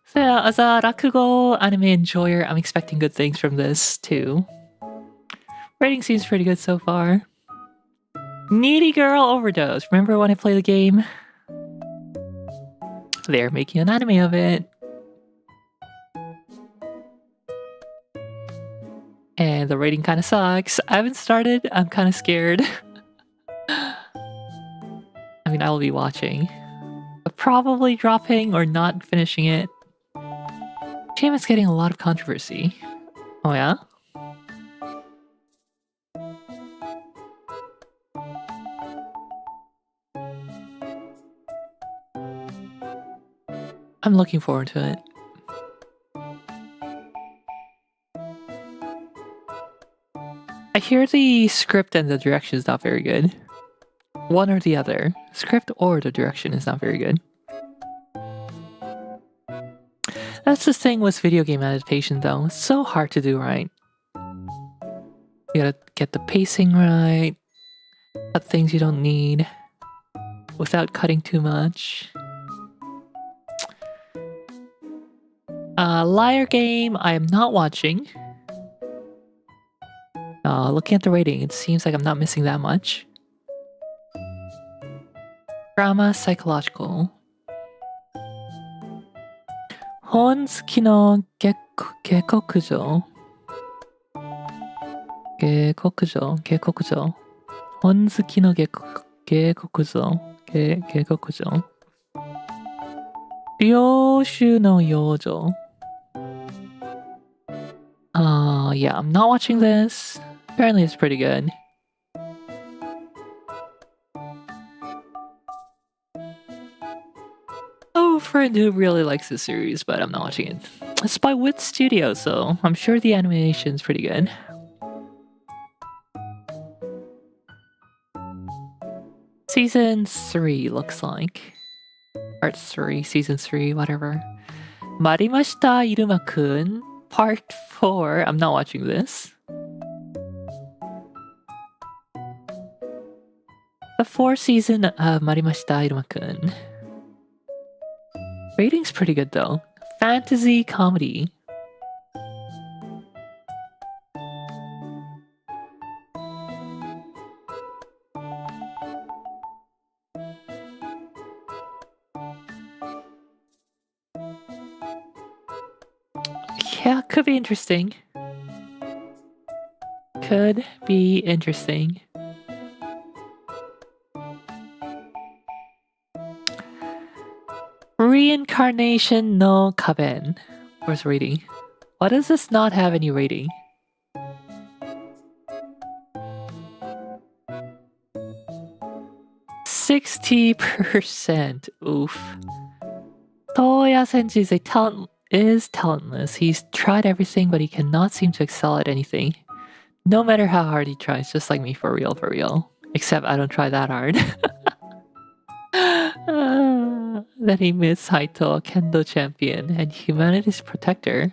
So yeah, as a Rakugo anime enjoyer, I'm expecting good things from this too. Rating seems pretty good so far. Needy Girl Overdose. Remember when I played the game? They're making an anime of it. And the rating kind of sucks. I haven't started. I'm kind of scared. I mean, I will be watching. But probably dropping or not finishing it. Shame it's getting a lot of controversy. Oh yeah? I'm looking forward to it. I hear the script and the direction is not very good. One or the other. Script or the direction is not very good. That's the thing with video game adaptation though. It's so hard to do right. You gotta get the pacing right. Cut things you don't need. Without cutting too much. Liar Game, I am not watching. Looking at the rating, it seems like I'm not missing that much. Drama, psychological. 혼스키の下克上.下克上. 혼스키の下克上. 領主の養女. Yeah, I'm not watching this. Apparently it's pretty good. Oh, a friend who really likes this series, but I'm not watching it. It's by Wit Studio, so I'm sure the animation's pretty good. Season 3 looks like. Part 3, Season 3, whatever. Marimashita Iruma-kun, Part 4. I'm not watching this. The 4th season of Marimashita Iruma-kun. Rating's pretty good though. Fantasy comedy. Yeah, could be interesting. Could be interesting. Reincarnation no Kaben. Where's rating? Why does this not have any rating? %60%. Oof. Toya Senji is talentless. He's tried everything, but he cannot seem to excel at anything. No matter how hard he tries, just like me, for real, for real. Except I don't try that hard. Then he meets Saito, a kendo champion, and humanity's protector.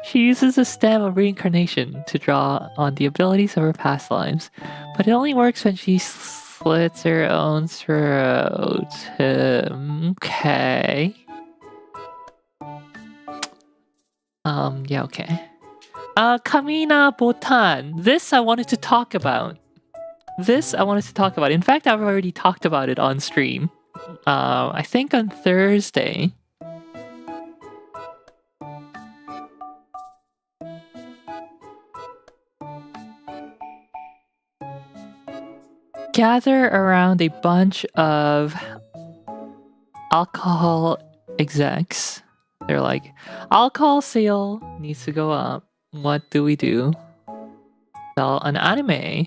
She uses a stem of reincarnation to draw on the abilities of her past lives, but it only works when she slits her own throat. Okay. Yeah, okay. Kamina Botan. This I wanted to talk about. In fact, I've already talked about it on stream. I think on Thursday. Gather around a bunch of alcohol execs. They're like, alcohol sale needs to go up. What do we do? Sell an anime.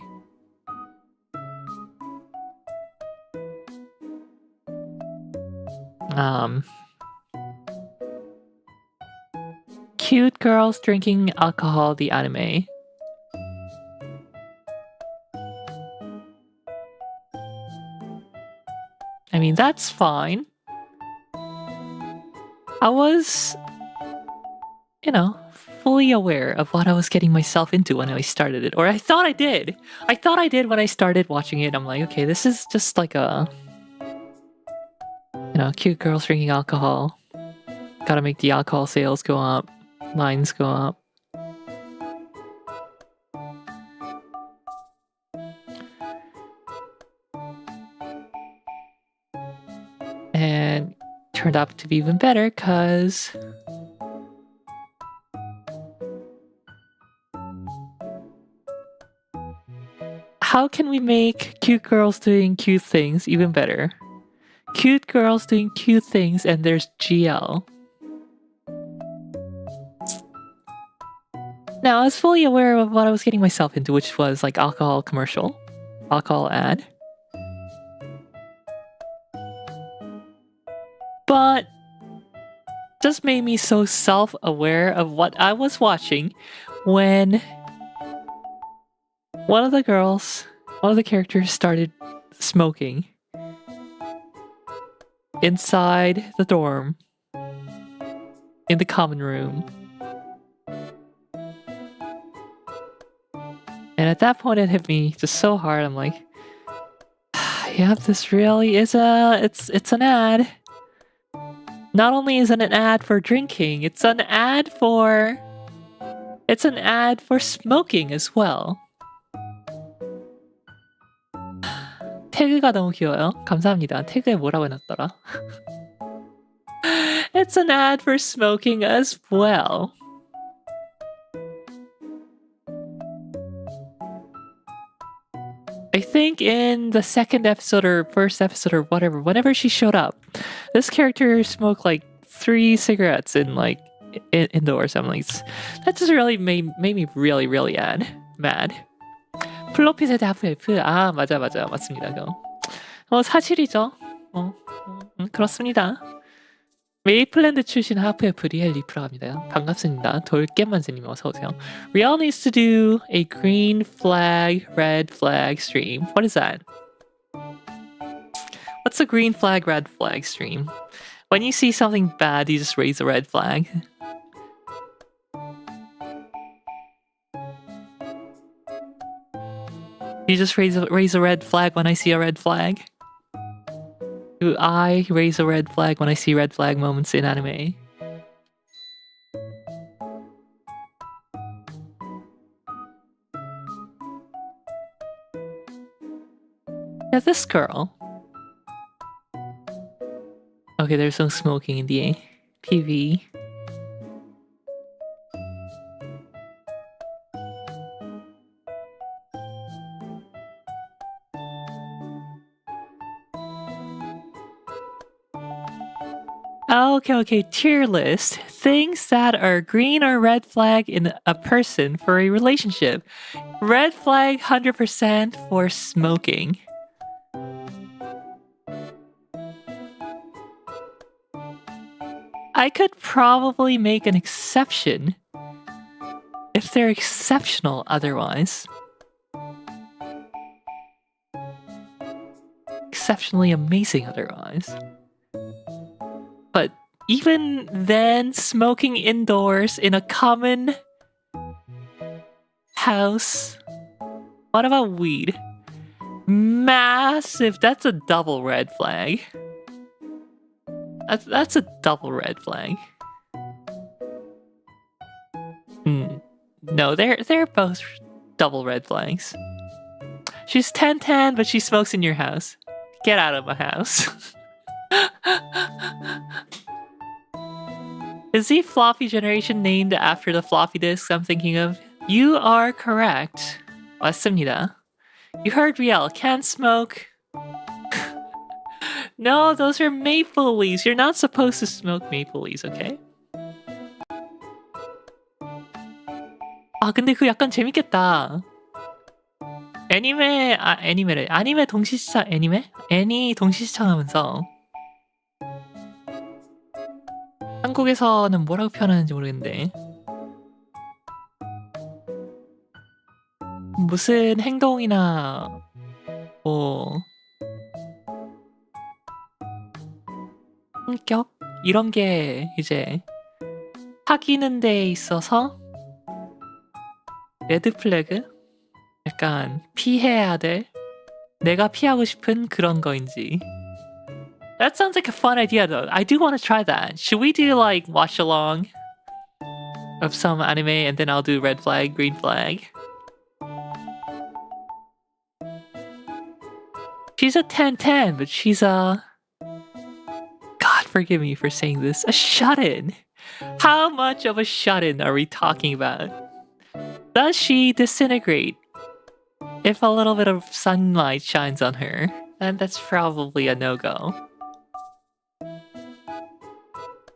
Cute girls drinking alcohol, the anime. I mean, that's fine. I was, fully aware of what I was getting myself into when I started it. Or I thought I did. When I started watching it. I'm like, okay, this is just like a, cute girls drinking alcohol. Gotta make the alcohol sales go up. Lines go up. And turned out to be even better because How can we make cute girls doing cute things even better? Cute girls doing cute things, and there's GL. Now, I was fully aware of what I was getting myself into, which was like alcohol commercial, alcohol ad. But just made me so self-aware of what I was watching when one of the characters started smoking inside the dorm in the common room. And at that point it hit me just so hard. I'm like, yeah, this really is it's an ad. Not only is it an ad for drinking, it's an ad for smoking as well. 태그가 너무 귀여워요. 감사합니다. 태그에 뭐라고 해놨더라? It's an ad for smoking as well. I think in the second episode or first episode or whatever, whenever she showed up, this character smoked like 3 cigarettes indoors. I'm like, that just really made me really mad. 플로피 세대 하프 F. 아, 맞습니다. 그거. 사실이죠. 그렇습니다. 메이플랜드 출신 하프 F 리엘 리프라 합니다. 반갑습니다. 돌겜만세님 어서오세요. Riel needs to do a green flag, red flag stream. What is that? What's a green flag, red flag stream? When you see something bad, you just raise a red flag. You just raise a red flag when I see a red flag? Do I raise a red flag when I see red flag moments in anime? Yeah, this girl. Okay, there's some smoking in the PV. Okay, tier list. Things that are green or red flag in a person for a relationship. Red flag 100% for smoking. I could probably make an exception if they're exceptional otherwise. Exceptionally amazing otherwise. But even then, smoking indoors in a common house. What about weed? Massive. That's a double red flag. That's a double red flag. No, they're both double red flags. She's 10-10, but she smokes in your house. Get out of my house. Is the floppy generation named after the floppy disks I'm thinking of? You are correct. 맞습니다. You heard Riel, can't smoke. No, those are maple leaves. You're not supposed to smoke maple leaves, okay? 아, 근데 그거 약간 재밌겠다. 애니 동시 시청하면서 한국에서는 뭐라고 표현하는지 모르겠는데 무슨 행동이나 뭐 성격 이런 게 이제 사귀는 데 있어서 레드 플래그? 약간 피해야 될 내가 피하고 싶은 그런 거인지. That sounds like a fun idea though. I do want to try that. Should we do like watch along of some anime and then I'll do red flag, green flag? She's a 10-10, but she's a... God forgive me for saying this. A shut-in. How much of a shut-in are we talking about? Does she disintegrate If a little bit of sunlight shines on her, then that's probably a no-go.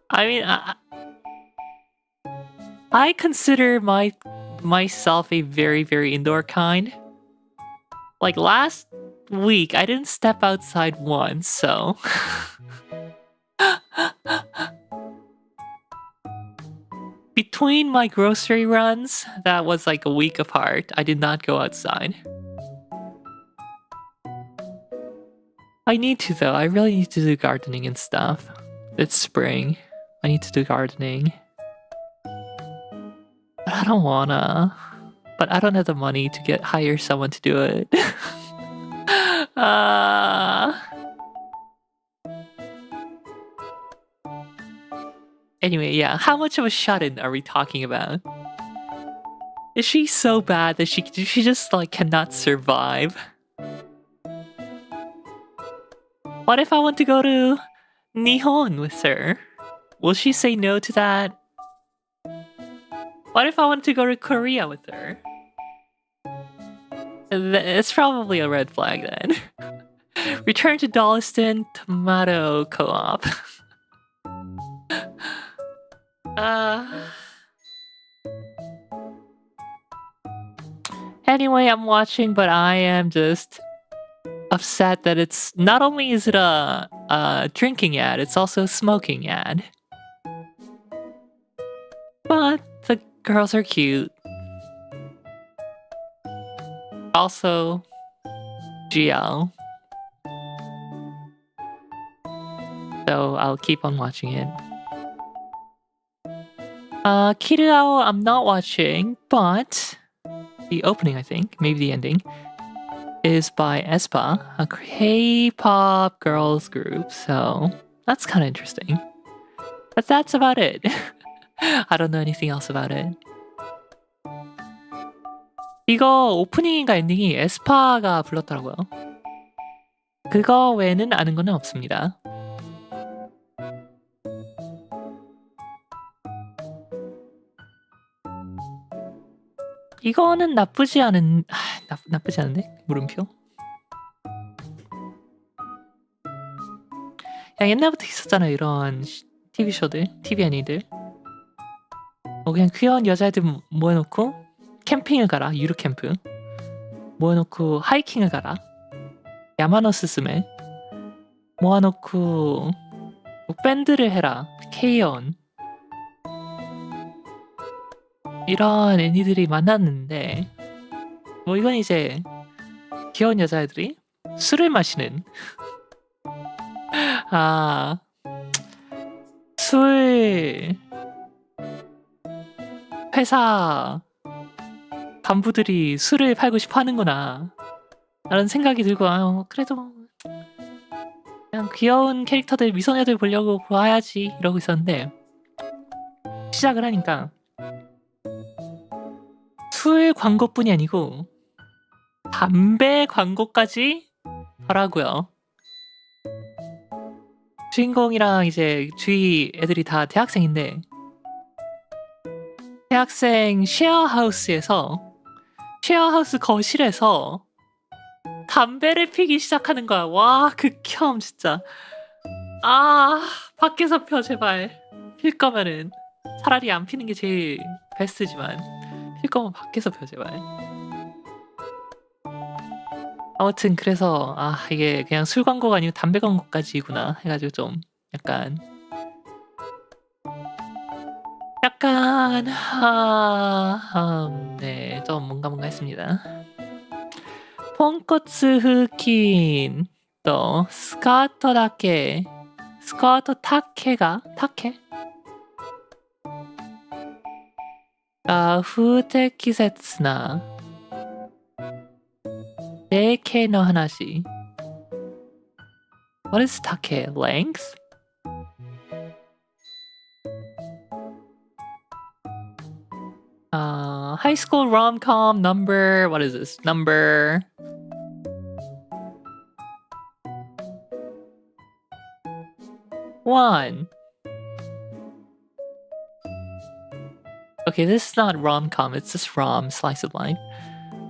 I mean, I consider myself a very, very indoor kind. Like last week, I didn't step outside once, so... Between my grocery runs, that was like a week apart, I did not go outside. I need to though, I really need to do gardening and stuff. It's spring, I need to do gardening. But I don't wanna. But I don't have the money to hire someone to do it. Anyway, yeah, how much of a shut-in are we talking about? Is she so bad that she just like cannot survive? What if I want to go to Nihon with her? Will she say no to that? What if I want to go to Korea with her? It's probably a red flag then. Return to Dolliston Tomato Co-op. Anyway, I'm watching, but I am just upset that it's not only is it a drinking ad, it's also a smoking ad. But the girls are cute. Also, GL. So I'll keep on watching it. Kiruao I'm not watching, but the opening, I think, maybe the ending, is by aespa, a K-pop girls group, so that's kind of interesting. But that's about it. I don't know anything else about it. 이거 오프닝인가 엔딩이 에스파가 불렀더라고요. 그거 외에는 아는 거는 없습니다. 이거는 나쁘지 않은데? 물음표? 야, 옛날부터 있었잖아 이런 TV쇼들, TV 애니들. 그냥 귀여운 여자애들 모여놓고 캠핑을 가라, 유료 캠프. 모여놓고 하이킹을 가라. 야마노 스스메. 모아놓고 밴드를 해라. 케이온. 이런 애니들이 많았는데 뭐 이건 이제 귀여운 여자애들이 술을 마시는 술 회사 간부들이 술을 팔고 싶어 하는구나 라는 생각이 들고 그래도 그냥 귀여운 캐릭터들 미소녀들 보려고 봐야지 이러고 있었는데 시작을 하니까 술 광고뿐이 아니고 담배 광고까지 하라고요. 주인공이랑 이제 주위 애들이 다 대학생인데 대학생 쉐어하우스 거실에서 담배를 피기 시작하는 거야. 와, 극혐 진짜. 밖에서 펴 제발. 필 거면은 차라리 안 피는 게 제일 베스트지만 필 거면 밖에서 펴 제발. 아무튼 그래서 이게 그냥 술 광고가 아니고 담배 광고까지구나 해가지고 좀 약간 네, 좀 뭔가 했습니다. 폰코츠 후킨 또 스커트 타케不適切な霊系の話 What is take? Length? High school rom-com number... What is this? Number... one. Okay, this is not rom-com, it's just rom, slice of life.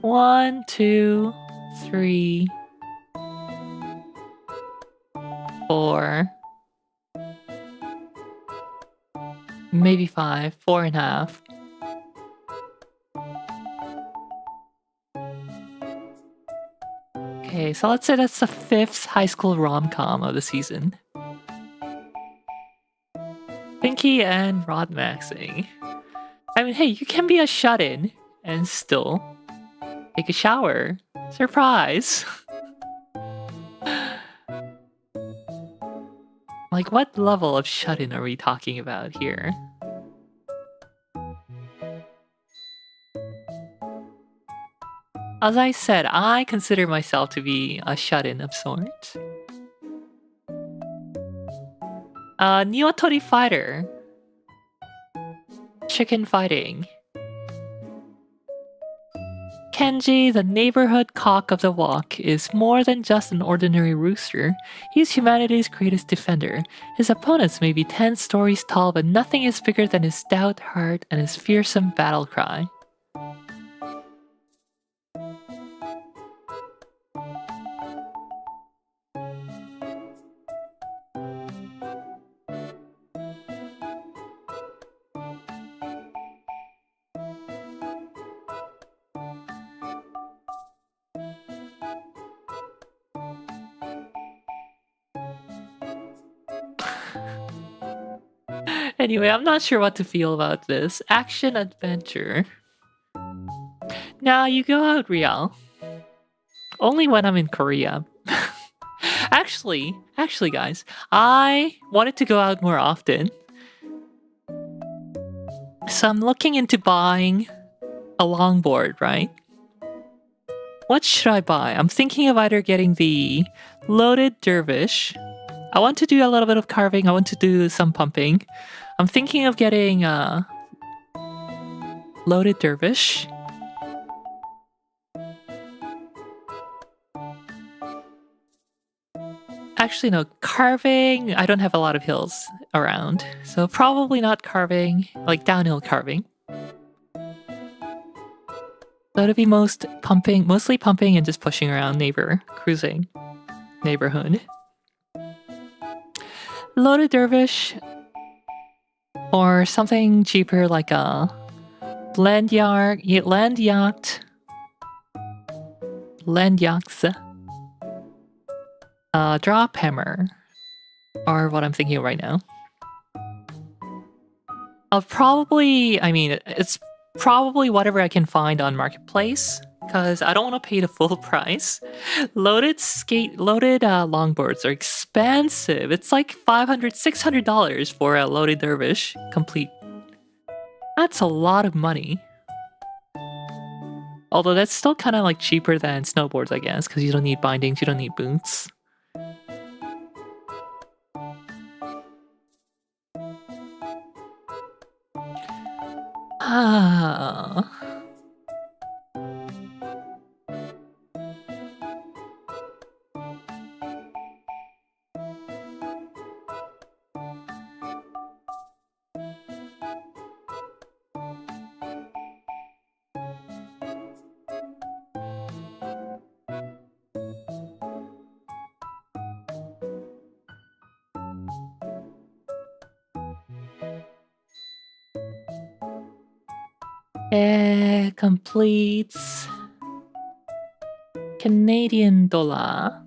1, 2, 3, 4, maybe 5, 4.5. Okay, so let's say that's the 5th high school rom-com of the season. Pinky and Rod Maxing. I mean, hey, you can be a shut-in and still take a shower. Surprise! Like, what level of shut-in are we talking about here? As I said, I consider myself to be a shut-in of sorts. Niwatori fighter. Chicken fighting. Kenji, the neighborhood cock of the walk, is more than just an ordinary rooster. He's humanity's greatest defender. His opponents may be 10 stories tall, but nothing is bigger than his stout heart and his fearsome battle cry. Anyway, I'm not sure what to feel about this. Action adventure. Now you go out, Rial. Only when I'm in Korea. Actually, guys, I wanted to go out more often. So I'm looking into buying a longboard, right? What should I buy? I'm thinking of either getting the Loaded Dervish. I want to do a little bit of carving. I want to do some pumping. I'm thinking of getting Loaded Dervish. Actually, no, carving. I don't have a lot of hills around, so probably not carving, like downhill carving. So it'll be mostly pumping and just pushing around cruising neighborhood. Loaded Dervish, or something cheaper like a land yachts, drop hammer, are what I'm thinking of right now. It's probably whatever I can find on Marketplace, because I don't want to pay the full price. Loaded longboards are expensive. It's like $500, $600 for a Loaded Dervish complete. That's a lot of money. Although that's still kind of like cheaper than snowboards, I guess, because you don't need bindings, you don't need boots. Ah. It completes Canadian dollar.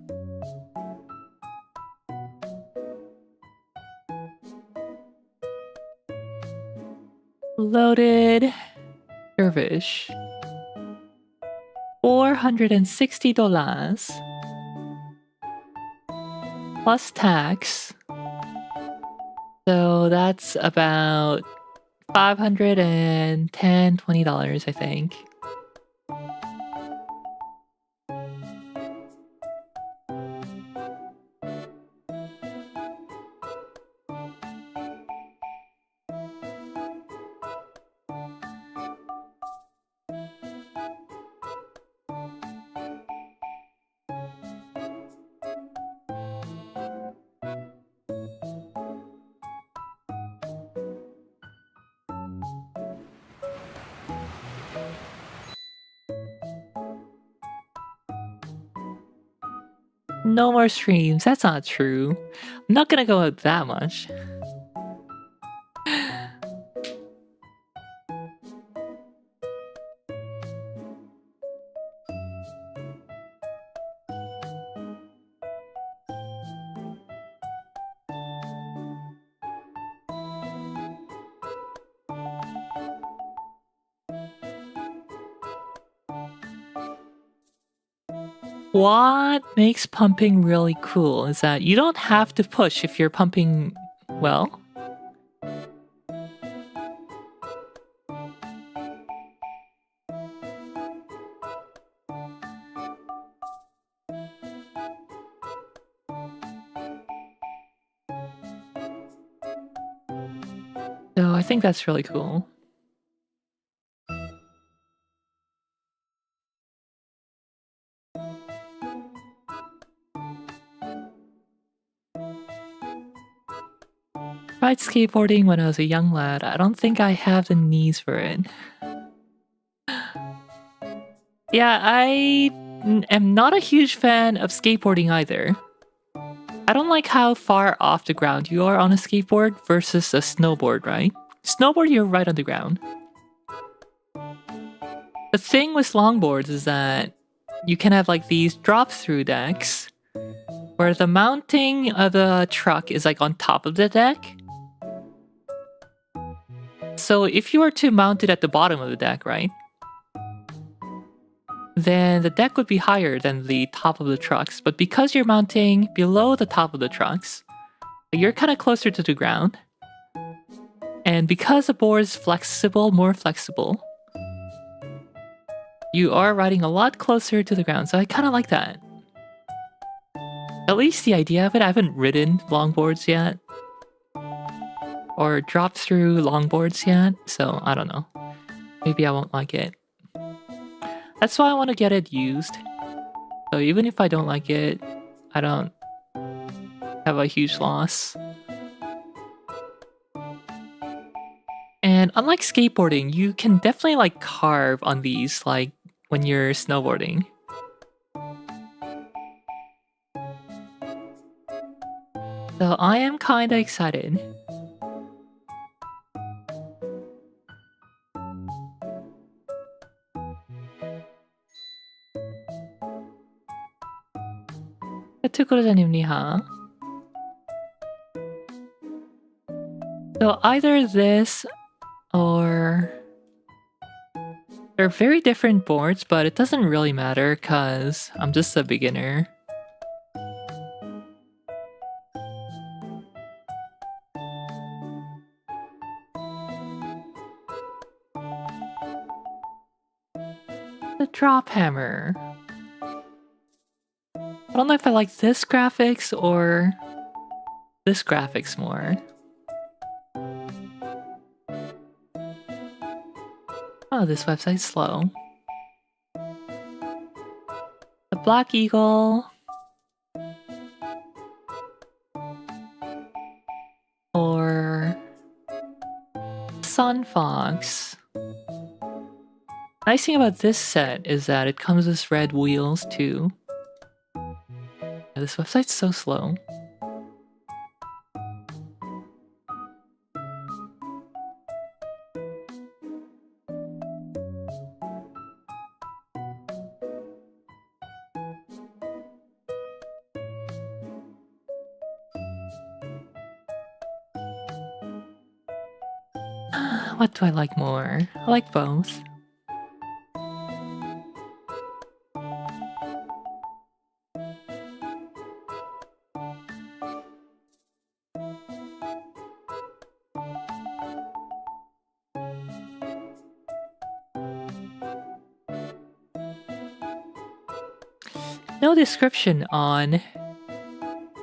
Loaded Dervish. $460 plus tax. So that's about $510, $20, I think. No more streams. That's not true. I'm not gonna go out that much. What makes pumping really cool is that you don't have to push if you're pumping well. So I think that's really cool. Tried skateboarding when I was a young lad. I don't think I have the knees for it. Yeah, I am not a huge fan of skateboarding either. I don't like how far off the ground you are on a skateboard versus a snowboard, right? Snowboard, you're right on the ground. The thing with longboards is that you can have like these drop-through decks where the mounting of the truck is like on top of the deck. So if you were to mount it at the bottom of the deck, right? Then the deck would be higher than the top of the trucks. But because you're mounting below the top of the trucks, you're kind of closer to the ground. And because the board is flexible, more flexible, you are riding a lot closer to the ground. So I kind of like that. At least the idea of it. I haven't ridden longboards yet. Or dropped through longboards yet. So I don't know. Maybe I won't like it. That's why I want to get it used. So even if I don't like it, I don't have a huge loss. And unlike skateboarding, you can definitely like carve on these like when you're snowboarding. So I am kinda excited. So either this or they're very different boards, but it doesn't really matter because I'm just a beginner. The drop hammer. I don't know if I like this graphics or this graphics more. Oh, this website's slow. The Black Eagle. Or Sun Fox. Nice thing about this set is that it comes with red wheels too. Yeah, this website's so slow. What do I like more? I like both. No description on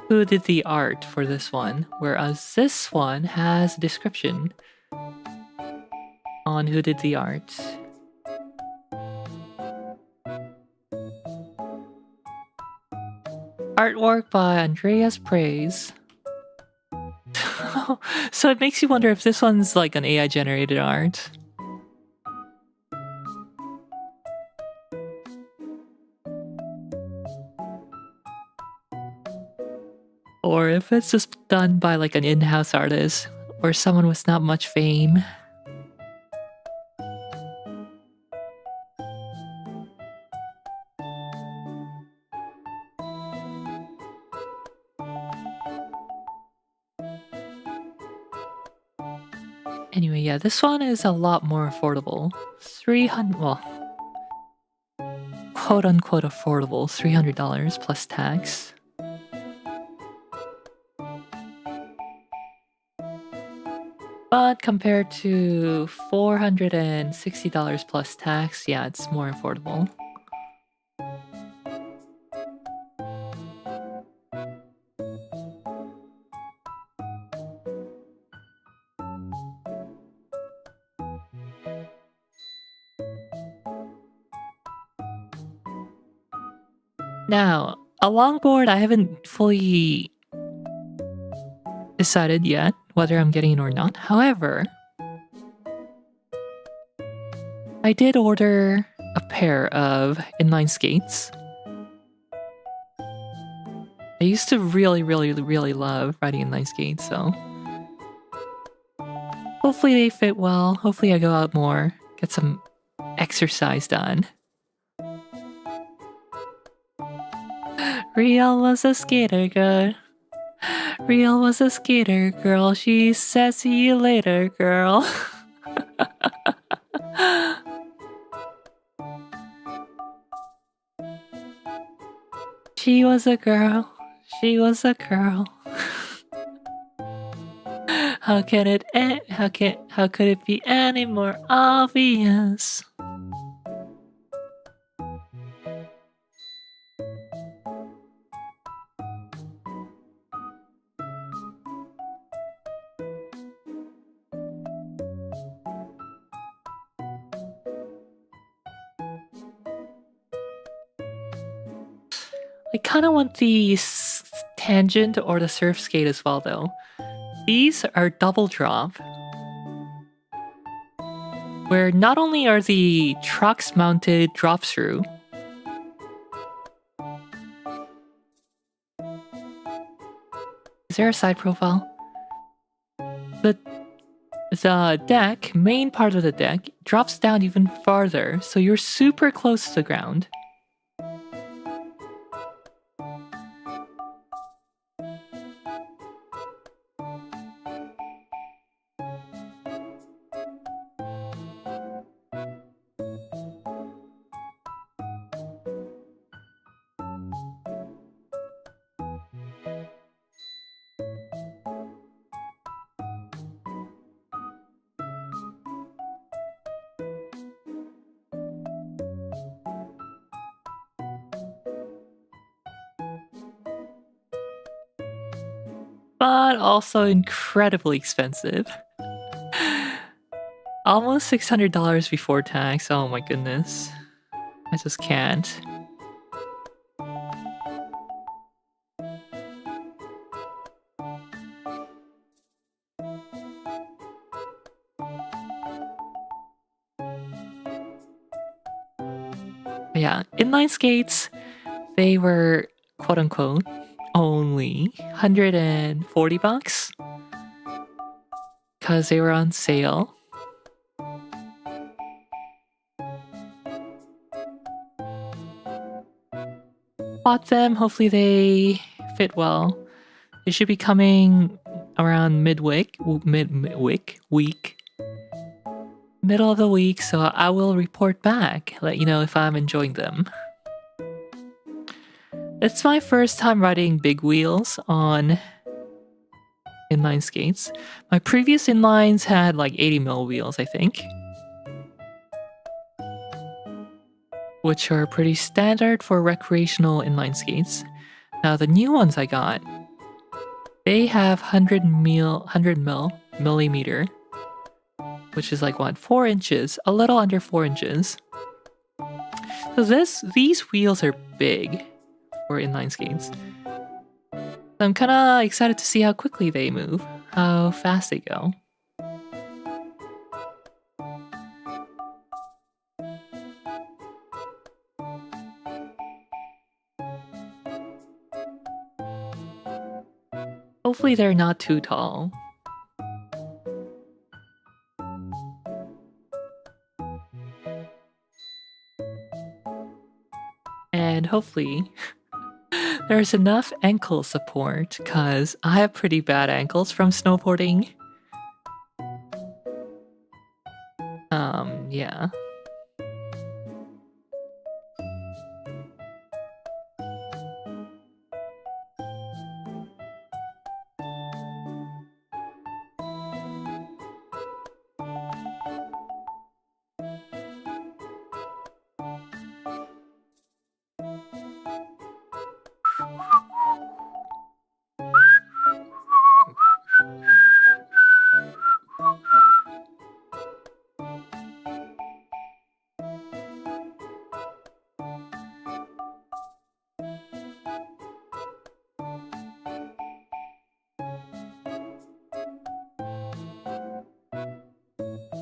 who did the art for this one, whereas this one has a description on who did the art. Artwork by Andreas Praise. So it makes you wonder if this one's like an AI generated art. or if it's just done by like an in-house artist or someone with not much fame. Anyway, yeah, this one is a lot more affordable. 300, well, quote unquote affordable, $300 plus tax. But compared to $460 plus tax, yeah, it's more affordable. Now, a longboard, I haven't fully decided yet whether I'm getting it or not. However, I did order a pair of inline skates. I used to really love riding inline skates, so hopefully they fit well. Hopefully I go out more, get some exercise done. Riel was a skater girl. Riel was a skater girl. She said, "See you later, girl." She was a girl. She was a girl. How could it be any more obvious? I kind of want the tangent or the surf skate as well, though. These are double drop, where not only are the trucks mounted drop through, is there a side profile? The deck, main part of the deck, drops down even farther, so you're super close to the ground. But also incredibly expensive. Almost $600 before tax. Oh my goodness. I just can't. Yeah, inline skates, they were quote unquote only $140 because they were on sale. Bought them, hopefully they fit well. They should be coming around middle of the week, so I will report back, let you know if I'm enjoying them. It's my first time riding big wheels on inline skates. My previous inlines had like 80mm wheels, I think, which are pretty standard for recreational inline skates. Now the new ones I got, they have 100mm, which is like what, 4 inches, a little under 4 inches. So these wheels are big for inline skates. So I'm kind of excited to see how quickly they move, how fast they go. Hopefully they're not too tall. And hopefully there's enough ankle support, because I have pretty bad ankles from snowboarding. Yeah.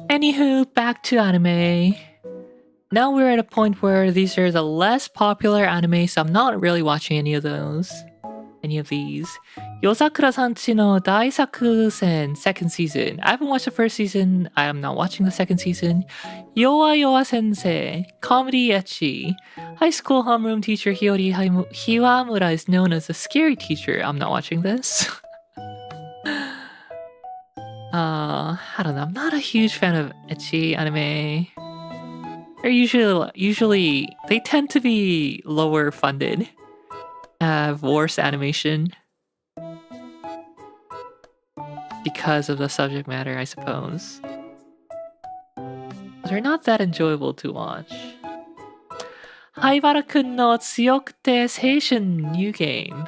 Anywho, back to anime. Now we're at a point where these are the less popular anime, so I'm not really watching any of those. Any of these. Yosakura-sanchi no Daisakusen second season. I haven't watched the first season. I am not watching the second season. Yoa Yoa Sensei. Comedy ecchi. High school homeroom teacher Hiyori Hiwamura is known as a scary teacher. I'm not watching this. I don't know. I'm not a huge fan of ecchi anime. They're usually they tend to be lower funded, have worse animation because of the subject matter, I suppose. They're not that enjoyable to watch. Haibara-kun no Tsuyokute Seishun new game.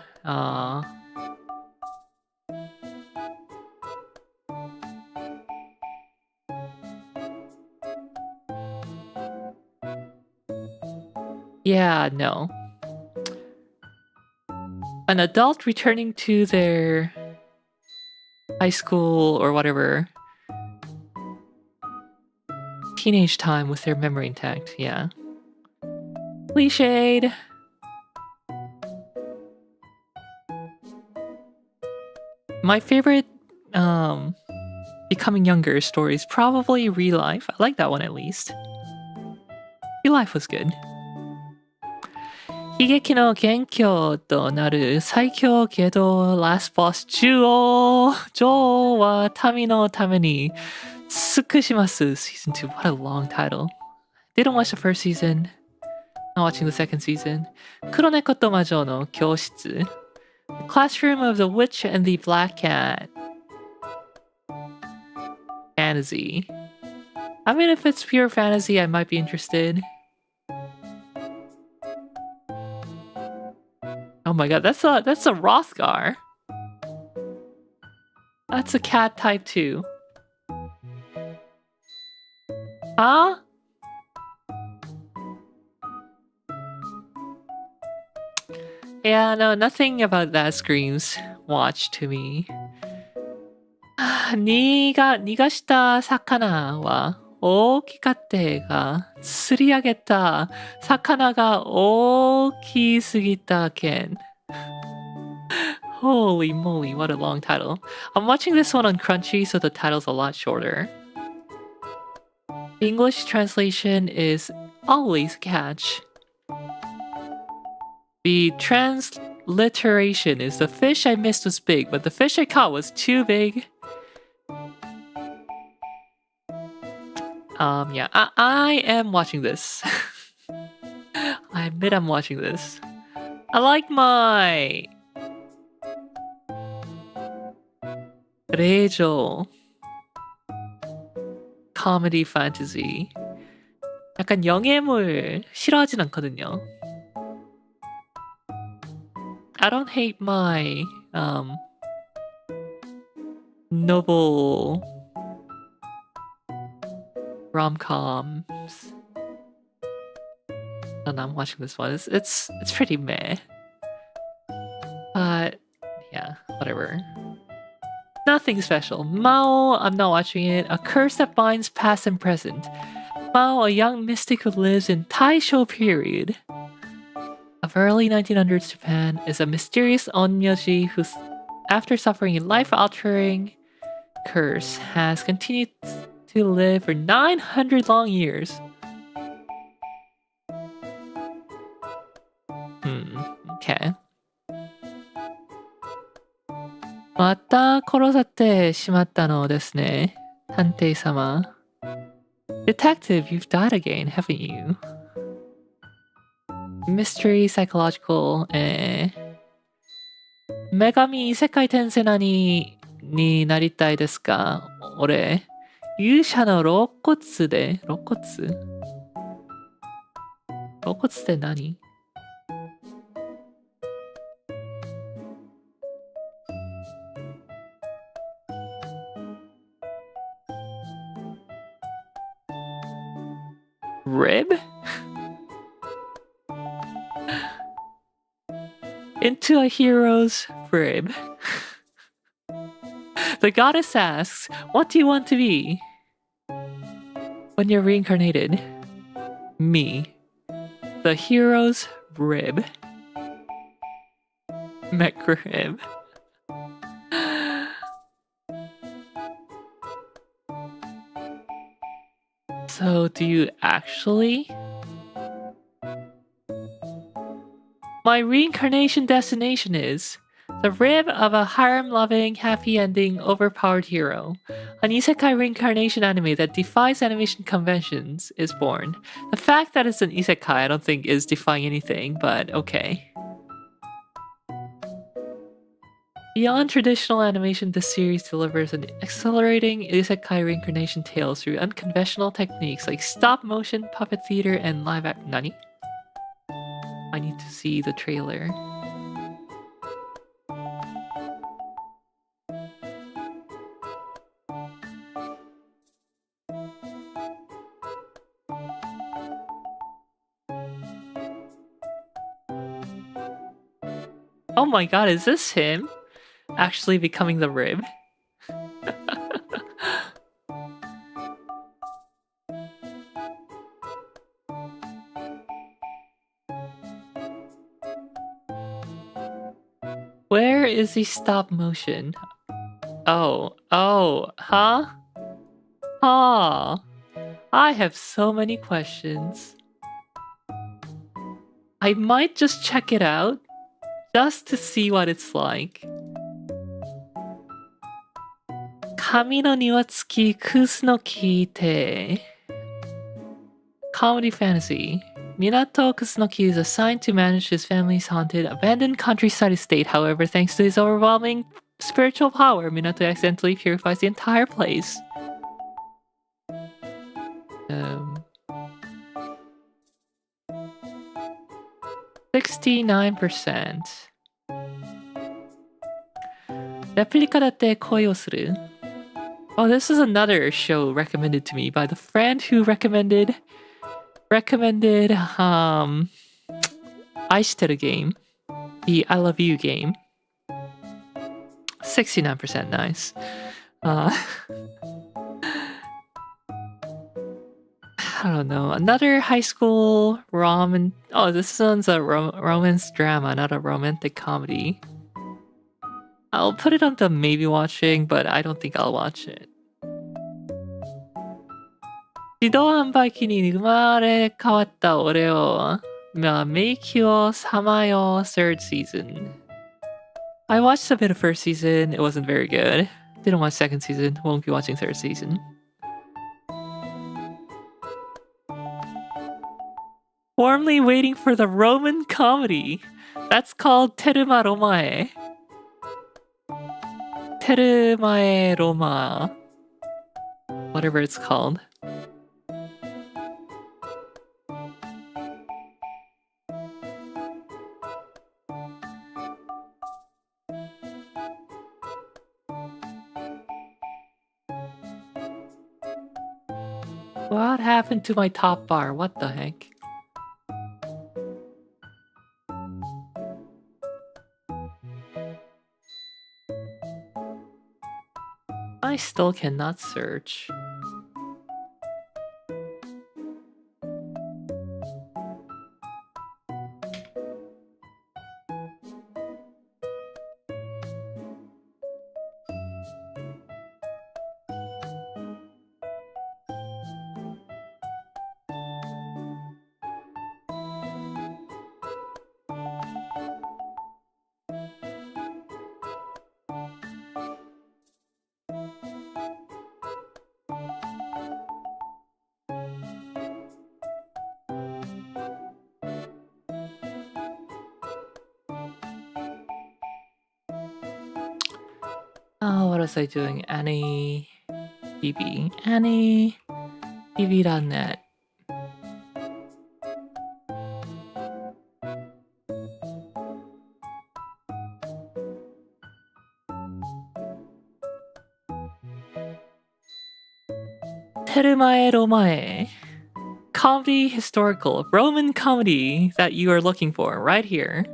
Yeah, no. An adult returning to their high school or whatever teenage time with their memory intact, yeah. Cliched. My favorite Becoming Younger story is probably Real Life. I like that one at least. Real Life was good. 悲劇の元凶となる最強ゲドラスボス女王は民のために尽くします Season 2. What a long title. Didn't watch the first season. Not watching the second season. 黒猫と魔女の教室 The Classroom of the Witch and the Black Cat. Fantasy. I mean, if it's pure fantasy, I might be interested. Oh my god, that's a Rothgar. That's a cat type too. Huh? Yeah, no, nothing about that screams watch to me. 逃がした魚は大きかってが釣り上げた魚が大きすぎたけん Holy moly, what a long title. I'm watching this one on Crunchy, so the title's a lot shorter. The English translation is always catch. The transliteration is the fish I missed was big, but the fish I caught was too big. Yeah, I am watching this. I admit I'm watching this. I like my Rejo comedy fantasy. 약간 영예물 싫어하진 않거든요. I don't hate my noble rom-coms. And I'm watching this one. It's pretty meh. But yeah, whatever. Nothing special. Mao, I'm not watching it. A Curse That Binds Past and Present. Mao, a young mystic who lives in Taisho period of early 1900s Japan, is a mysterious onmyoji who after suffering a life-altering curse, has continued to live for 900 long years. Okay. また殺されてしまったのですね。探偵様。Detective, you've died again, haven't you? Mystery, psychological, 女神異世界転生になりたいですか俺、勇者の肋骨で、肋骨って何？Rib? Into a hero's rib. The goddess asks, what do you want to be? When you're reincarnated. Me. The hero's rib. McRib. So, do you actually? My reincarnation destination is the rib of a harem-loving, happy-ending, overpowered hero. An isekai reincarnation anime that defies animation conventions is born. The fact that it's an isekai I don't think is defying anything, but okay. Beyond traditional animation, this series delivers an exhilarating isekai reincarnation tales through unconventional techniques like stop-motion, puppet theater, and live-act. Nani? I need to see the trailer. Oh my god, is this him? Actually becoming the rib? Where is the stop motion? Oh, huh? Huh? I have so many questions. I might just check it out, just to see what it's like. Kami no niwatsuki kusu no kite. Comedy fantasy. Minato Kusunoki is assigned to manage his family's haunted, abandoned countryside estate. However, thanks to his overwhelming spiritual power, Minato accidentally purifies the entire place. 69%. レプリカだって恋をする? Oh, this is another show recommended to me by the friend who recommended 愛してる game. The I Love You game. 69% nice. I don't know. Another high school ramen. Oh, this one's a romance drama, not a romantic comedy. I'll put it on the maybe watching, but I don't think I'll watch it. 自動販売機に生まれ変わった俺を、迷宮をさまよ third season. I watched a bit of first season, it wasn't very good. Didn't watch second season, won't be watching third season. Warmly waiting for the Roman comedy. That's called Teruma Romae. Terumae Roma. Whatever it's called. What happened to my top bar? What the heck? I still cannot search. Oh, what was I doing? Annie BB. Annie BB.net. 테르마에 로마에. Comedy historical Roman comedy that you are looking for right here.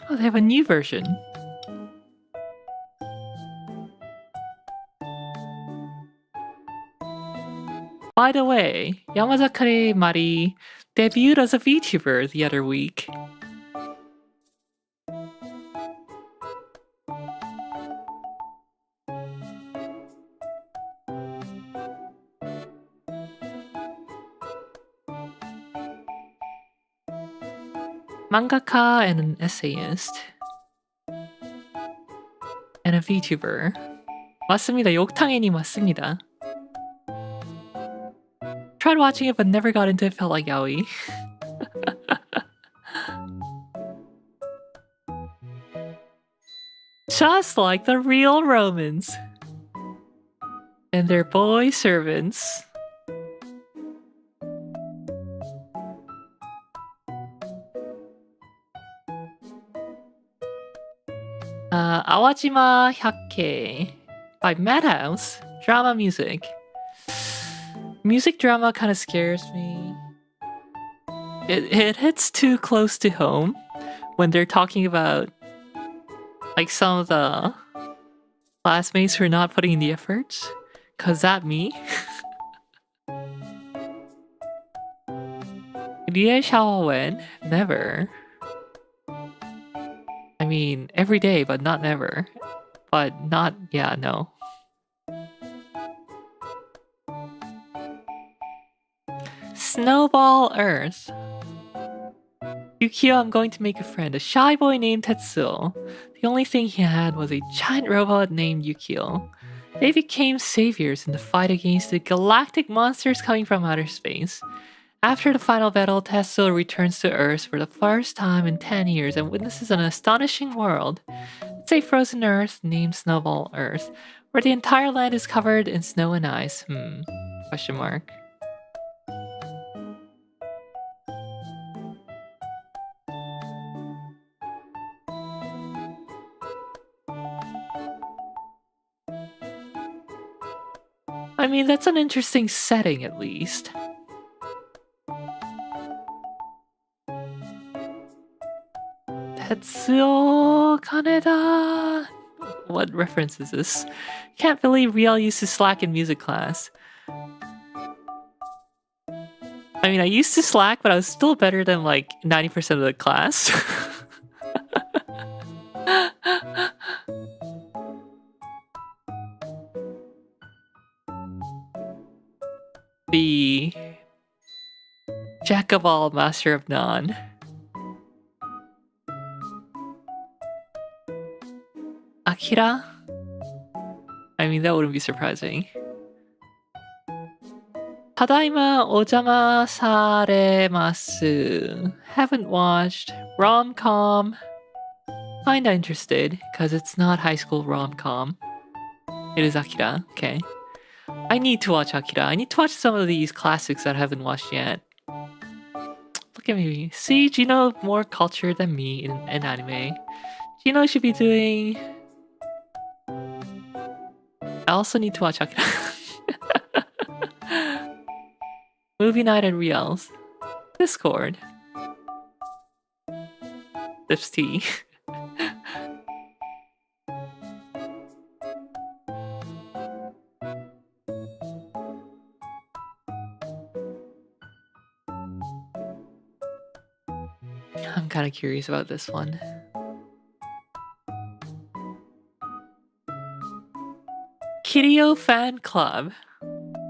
Oh, they have a new version. By the way, Yamazakare Mari debuted as a VTuber the other week. Mangaka and an essayist. And a VTuber. 맞습니다. 욕탕애니 맞습니다. Tried watching it but never got into it, felt like yaoi. Just like the real Romans. And their boy servants. Awajima Hyake by Madhouse. Drama music. Music drama kind of scares me. It hits too close to home when they're talking about like some of the classmates who are not putting in the efforts. Cause that me? Rie Xiaowen? Never. I mean, every day, but not never. But not, yeah, no. Snowball Earth. Yukio, I'm going to make a friend. A shy boy named Tetsuo. The only thing he had was a giant robot named Yukio. They became saviors in the fight against the galactic monsters coming from outer space. After the final battle, Tetsuo returns to Earth for the first time in 10 years and witnesses an astonishing world. It's a frozen Earth named Snowball Earth, where the entire land is covered in snow and ice. Question mark. I mean, that's an interesting setting, at least. Tetsuo Kaneda. What reference is this? Can't believe Riel used to slack in music class. I mean, I used to slack, but I was still better than like 90% of the class. The Jack of all, master of none. Akira? I mean, that wouldn't be surprising. Tadaima ojama saremasu. Haven't watched. Rom-com. Kinda interested, because it's not high school rom-com. It is Akira, okay. I need to watch Akira. I need to watch some of these classics that I haven't watched yet. Look at me. See, Gino more culture than me in anime. Gino should be doing... I also need to watch Akira. Movie night at Riel's. Discord. Sips tea. I'm kind of curious about this one. Kirio Fan Club.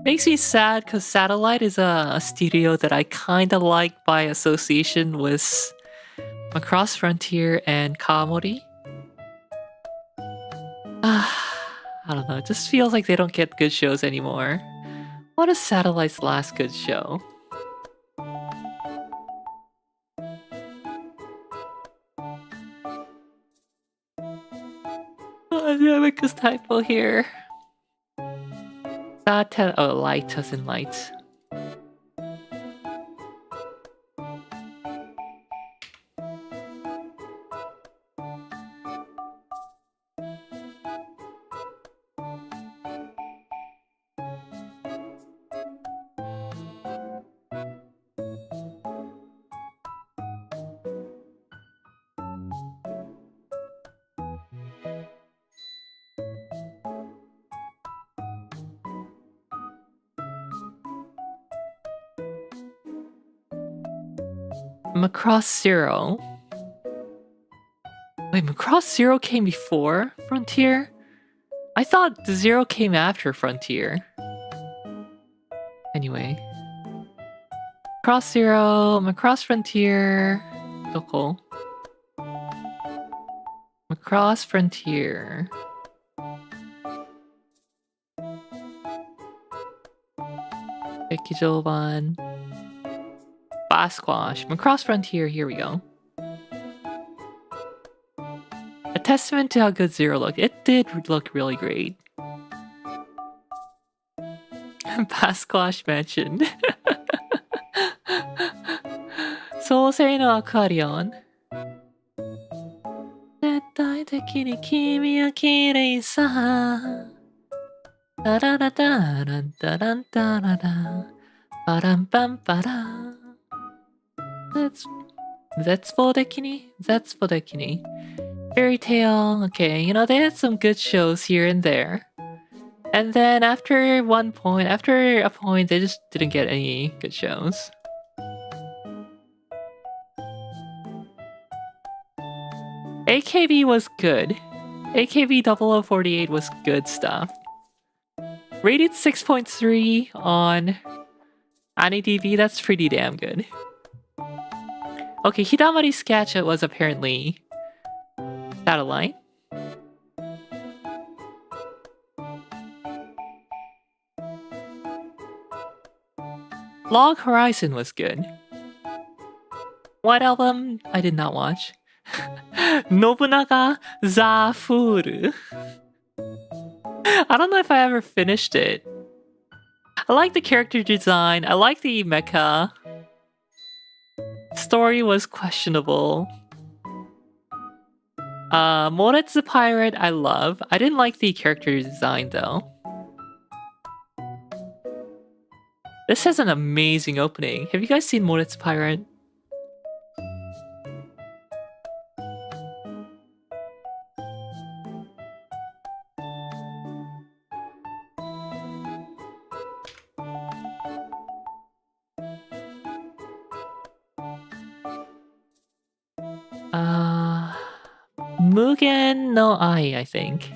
Makes me sad because Satellite is a studio that I kind of like by association with Across Frontier and Kawamori. I don't know, it just feels like they don't get good shows anymore. What is Satellite's last good show? Oh, did I make this typo here? Oh, light as in light. Macross Zero. Wait, Macross Zero came before Frontier? I thought the Zero came after Frontier. Anyway. Cross Zero, Macross Frontier. Doko. Macross Frontier. Ekijoban. Basquash. Macross Frontier, here we go. A testament to how good Zero looked. It did look really great. Basquash mentioned. Sousei no Aquarion. 絶対的に君は綺麗さ。タララタランタランタララ。パランパンパラ。Zetsubo Dekini? Zetsubo Dekini. Fairy Tail, okay, you know, they had some good shows here and there. And then after a point, they just didn't get any good shows. AKB was good. AKB 0048 was good stuff. Rated 6.3 on AniDB, that's pretty damn good. Okay, Hidamari Sketch was apparently Satellite. Log Horizon was good. White Album, I did not watch. Nobunaga Zafuru. I don't know if I ever finished it. I like the character design. I like the mecha. Story was questionable. Moretsu Pirate, I love. I didn't like the character design though. This has an amazing opening. Have you guys seen Moretsu Pirate? Mugen no Ai, I think.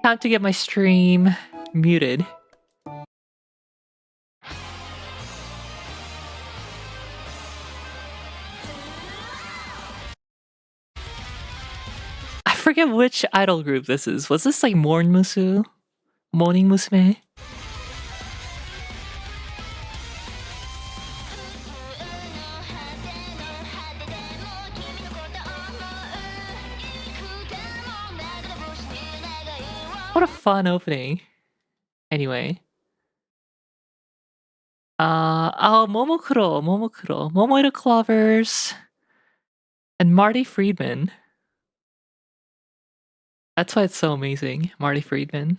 Time to get my stream muted. I forget which idol group this is. Was this like Morning Musume? What a fun opening. Anyway. Momokuro. Momoiro Clovers. And Marty Friedman. That's why it's so amazing. Marty Friedman.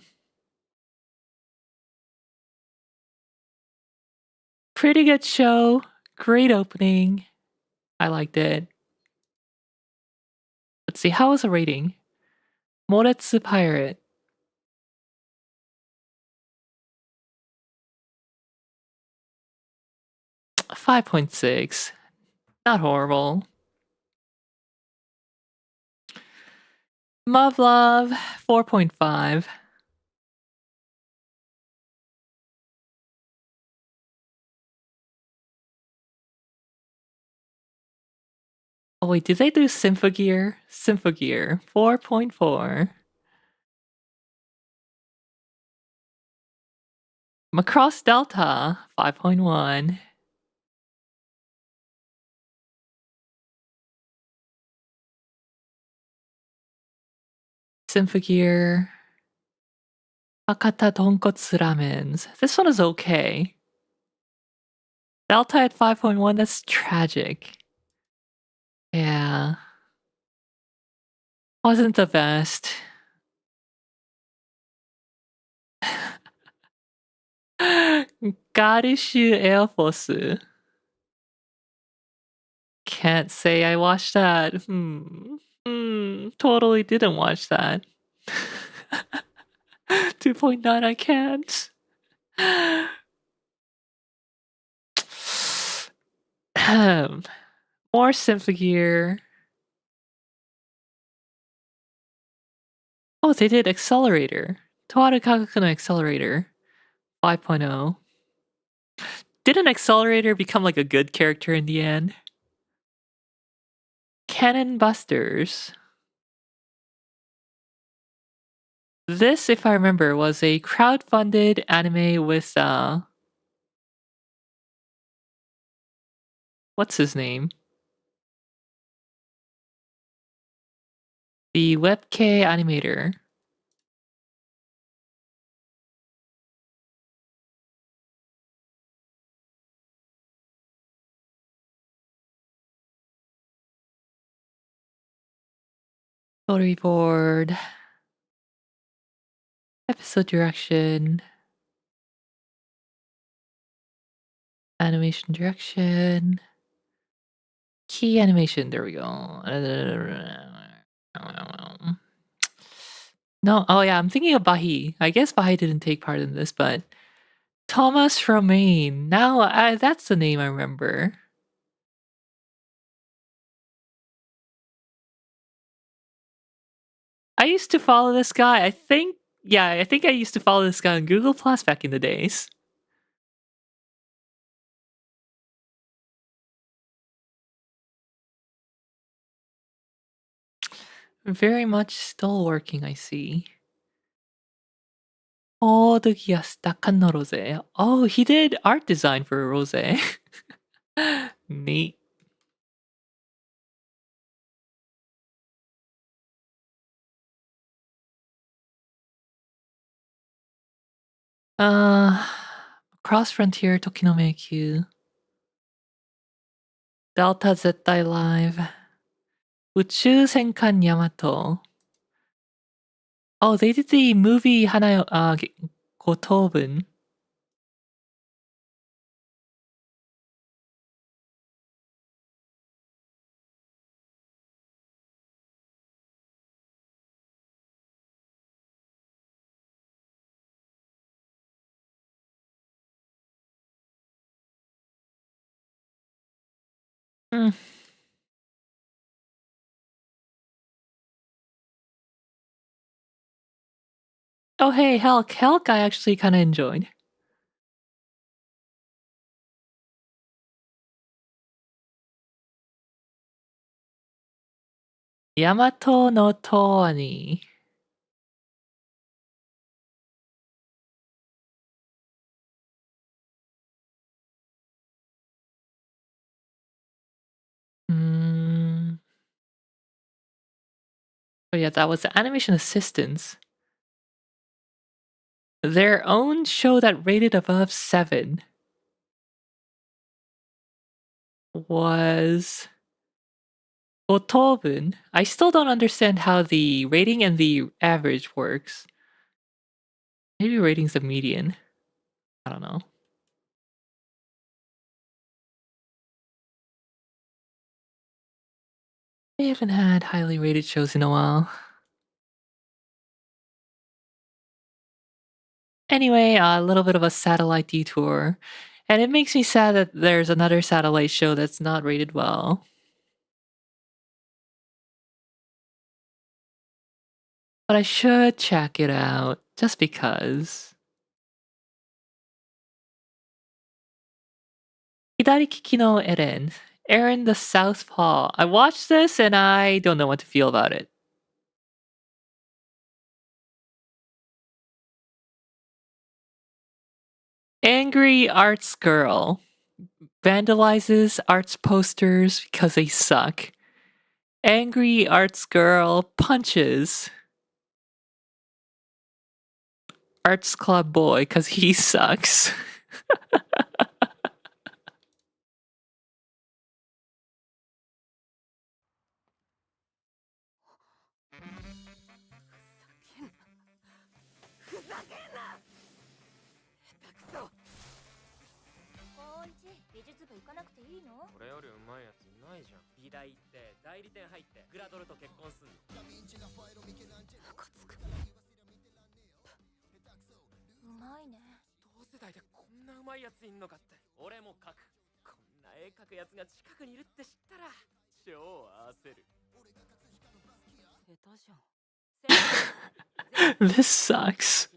Pretty good show. Great opening. I liked it. Let's see, how was the rating? Moretsu Pirate. 5.6. Not horrible. Love 4.5. Oh wait, did they do Symphogear? Symphogear 4.4. Macross Delta 5.1. Symphogear. Hakata Tonkotsu Ramens. This one is okay. Delta at 5.1, that's tragic. Yeah. Wasn't the best. Garishu Air Force. Can't say I watched that. Totally didn't watch that. 2.9, I can't. More Symphogear. Oh, they did Accelerator. Towaru Kagaku no Accelerator 5.0. Did an Accelerator become like a good character in the end? Cannon Busters. This, if I remember, was a crowd-funded anime with what's his name? The WebK animator. Storyboard. Episode direction. Animation direction. Key animation. There we go. No, oh yeah, I'm thinking of Bahi. I guess Bahi didn't take part in this, but Thomas Romaine. Now, that's the name I remember. I used to follow this guy. I think I used to follow this guy on Google Plus back in the days. Very much still working, I see. Oh, the Takano Rose. Oh, he did art design for Rose. Neat. Uh, Cross Frontier Tokinomekyu. Delta Zettai Live. Uchu Senkan Yamato. Oh, they did the movie Hana Gotobun. Hmm. Oh, hey, Helk. Helk I actually kind of enjoyed. Yamato no Toani. Mm. Oh yeah, that was the animation assistants. Their own show that rated above 7 was Gotobun. I still don't understand how the rating and the average works. Maybe rating's the median. I don't know. We haven't had highly rated shows in a while. Anyway, a little bit of a satellite detour. And it makes me sad that there's another satellite show that's not rated well. But I should check it out, just because. Hidari Kiki no Eren. Eren the Southpaw. I watched this and I don't know what to feel about it. Angry arts girl vandalizes arts posters because they suck. Angry arts girl punches. Arts Club boy, because he sucks. This sucks.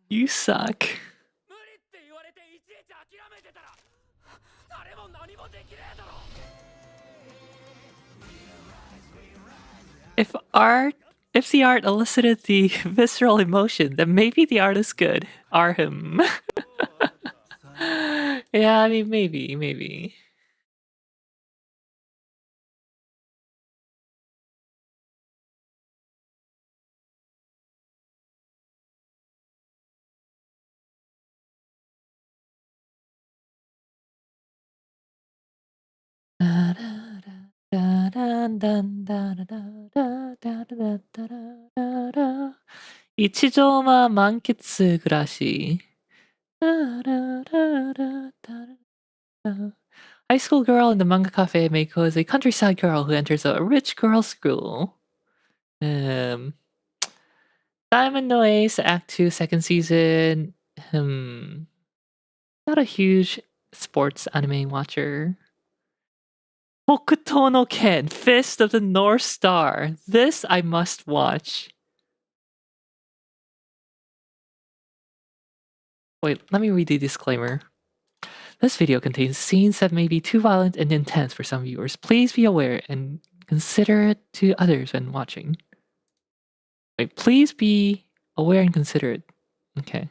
You suck. If the art elicited the visceral emotion, then maybe the art is good. Arhim. Yeah, I mean, maybe. 이치조마 만키츠 그라시. High school girl in the manga cafe Meiko is a countryside girl who enters a rich girls' school. Diamond no Ace, Act 2, second season. Not a huge sports anime watcher. Hokuto no Ken, Fist of the North Star. This I must watch. Wait, let me read the disclaimer. This video contains scenes that may be too violent and intense for some viewers. Please be aware and consider it to others when watching. Wait, please be aware and considerate. Okay.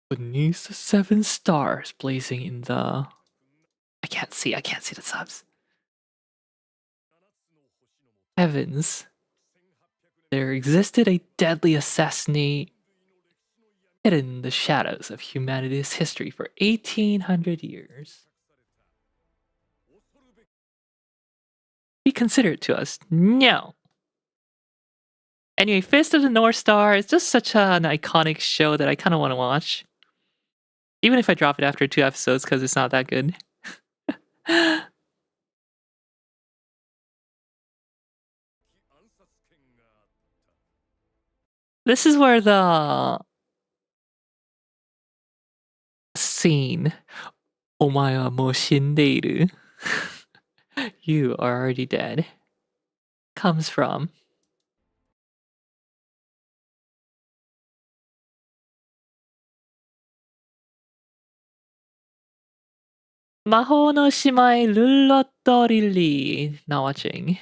Beneath the 7 stars blazing in the... I can't see the subs. Heavens. There existed a deadly assassinate hidden in the shadows of humanity's history for 1800 years. Be considerate to us. No. Anyway, Fist of the North Star is just such an iconic show that I kind of want to watch. Even if I drop it after 2 episodes because it's not that good. This is where the scene, "Omae wa mou shindeiru," you are already dead, comes from. Mahou no Shimai Lulotto Lily. Not watching.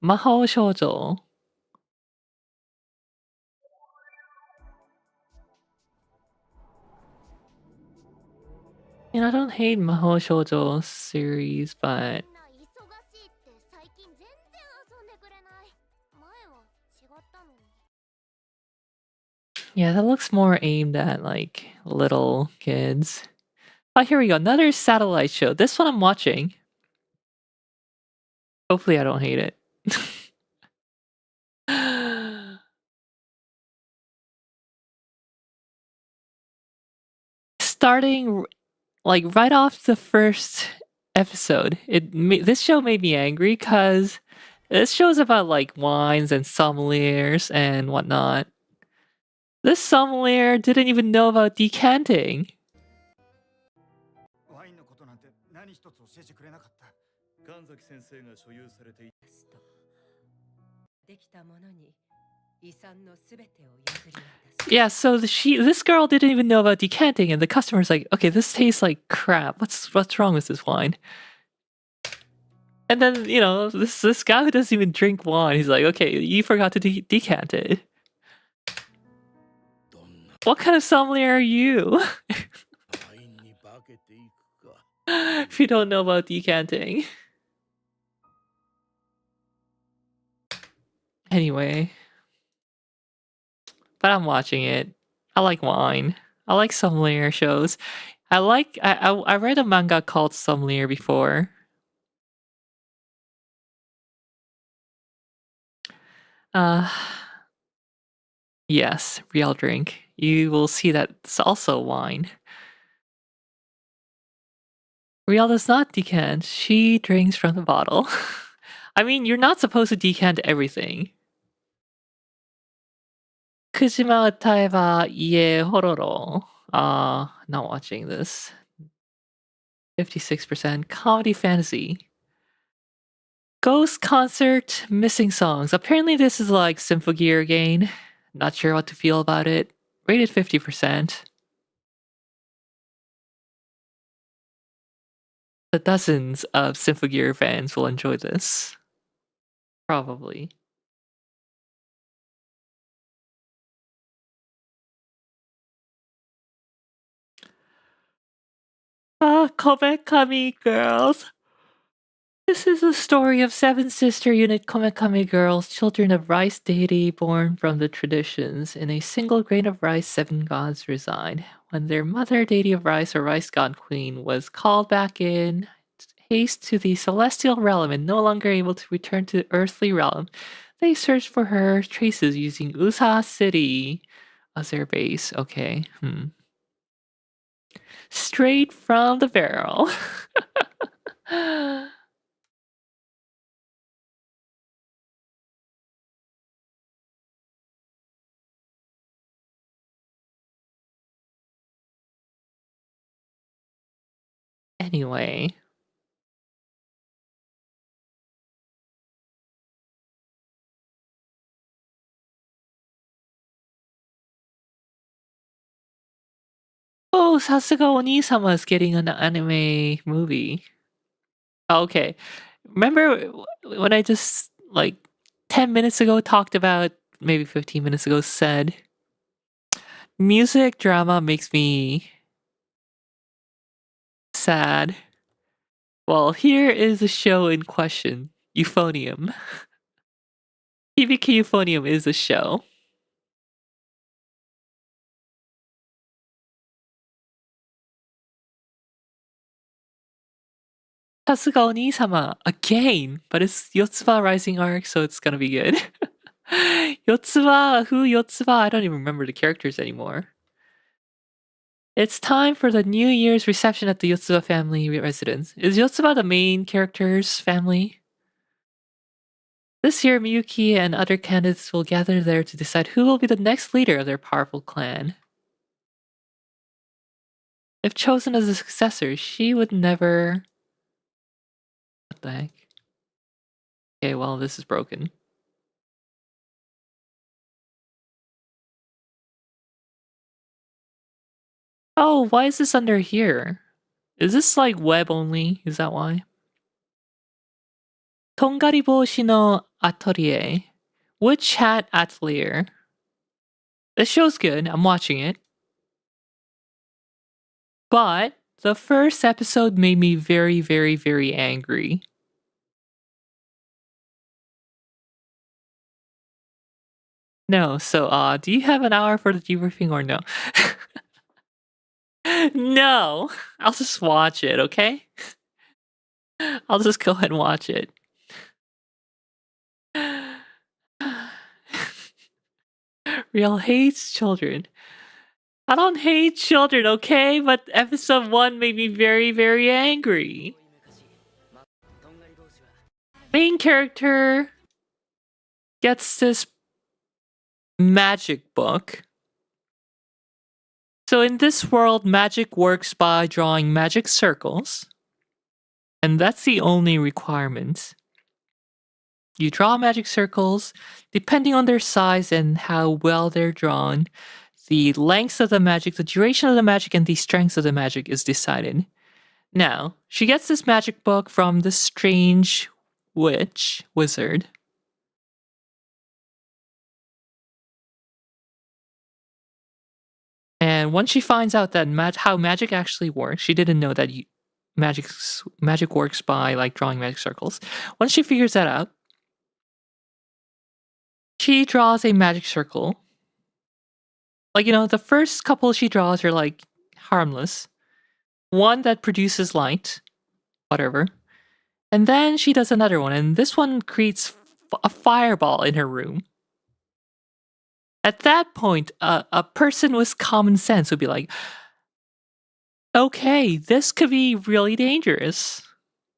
Mahou Shoujo. I don't hate Mahou Shoujo series, but yeah, that looks more aimed at like little kids. Oh, here we go. Another satellite show. This one I'm watching. Hopefully I don't hate it. Starting like right off the first episode, this show made me angry because this show's about like wines and sommeliers and whatnot. This sommelier didn't even know about decanting. Yeah, so this girl didn't even know about decanting, and the customer's like, "Okay, this tastes like crap. What's wrong with this wine?" And then this guy who doesn't even drink wine, he's like, "Okay, you forgot to decant it. What kind of sommelier are you? If you don't know about decanting." Anyway, but I'm watching it. I like wine. I like some layer shows. I read a manga called Some Layer before. Uh yes, real drink. You will see that it's also wine. Riel does not decant. She drinks from the bottle. I mean, you're not supposed to decant everything. Kujima Taeba Ie Hororo. Not watching this. 56% comedy fantasy. Ghost concert missing songs. Apparently this is like Symphogear again. Not sure what to feel about it. Rated 50%. The dozens of Symphogear fans will enjoy this. Probably. Komekami girls. This is a story of seven sister unit Komekami girls, children of rice deity born from the traditions. In a single grain of rice, seven gods reside. When their mother, deity of rice or rice god queen, was called back in haste to the celestial realm and no longer able to return to the earthly realm, they searched for her traces using Usa City as their base. Okay. Straight from the barrel. Anyway. Oh, Sasuga Oni-sama is getting an anime movie. Okay. Remember when I just, like, 10 minutes ago talked about, maybe 15 minutes ago said, music drama makes me sad. Well, here is the show in question, Euphonium. TBK Euphonium is a show. Sasuga Oni-sama, again, but it's Yotsuba Rising Arc, so it's gonna be good. Yotsuba, who Yotsuba? I don't even remember the characters anymore. It's time for the New Year's reception at the Yotsuba family residence. Is Yotsuba the main character's family? This year, Miyuki and other candidates will gather there to decide who will be the next leader of their powerful clan. If chosen as a successor, she would never... What the heck? Okay, well, this is broken. Oh, why is this under here? Is this like web only? Is that why? Tongariboshi no Atelier. Witch Hat Atelier. This show's good. I'm watching it. But the first episode made me very, very, very angry. No, so do you have an hour for the debriefing or no? No, I'll just watch it, okay? I'll just go ahead and watch it. Real hates children. I don't hate children, okay? But episode 1 made me very, very angry. Main character gets this magic book. So in this world, magic works by drawing magic circles. And that's the only requirement. You draw magic circles, depending on their size and how well they're drawn, the length of the magic, the duration of the magic, and the strength of the magic is decided. Now, she gets this magic book from this strange wizard. And once she finds out that how magic actually works, she didn't know that magic works by like drawing magic circles. Once she figures that out, She draws a magic circle. Like, the first couple she draws are like harmless. One that produces light, whatever. And then she does another one, and this one creates a fireball in her room. At that point, a person with common sense would be like, okay, this could be really dangerous.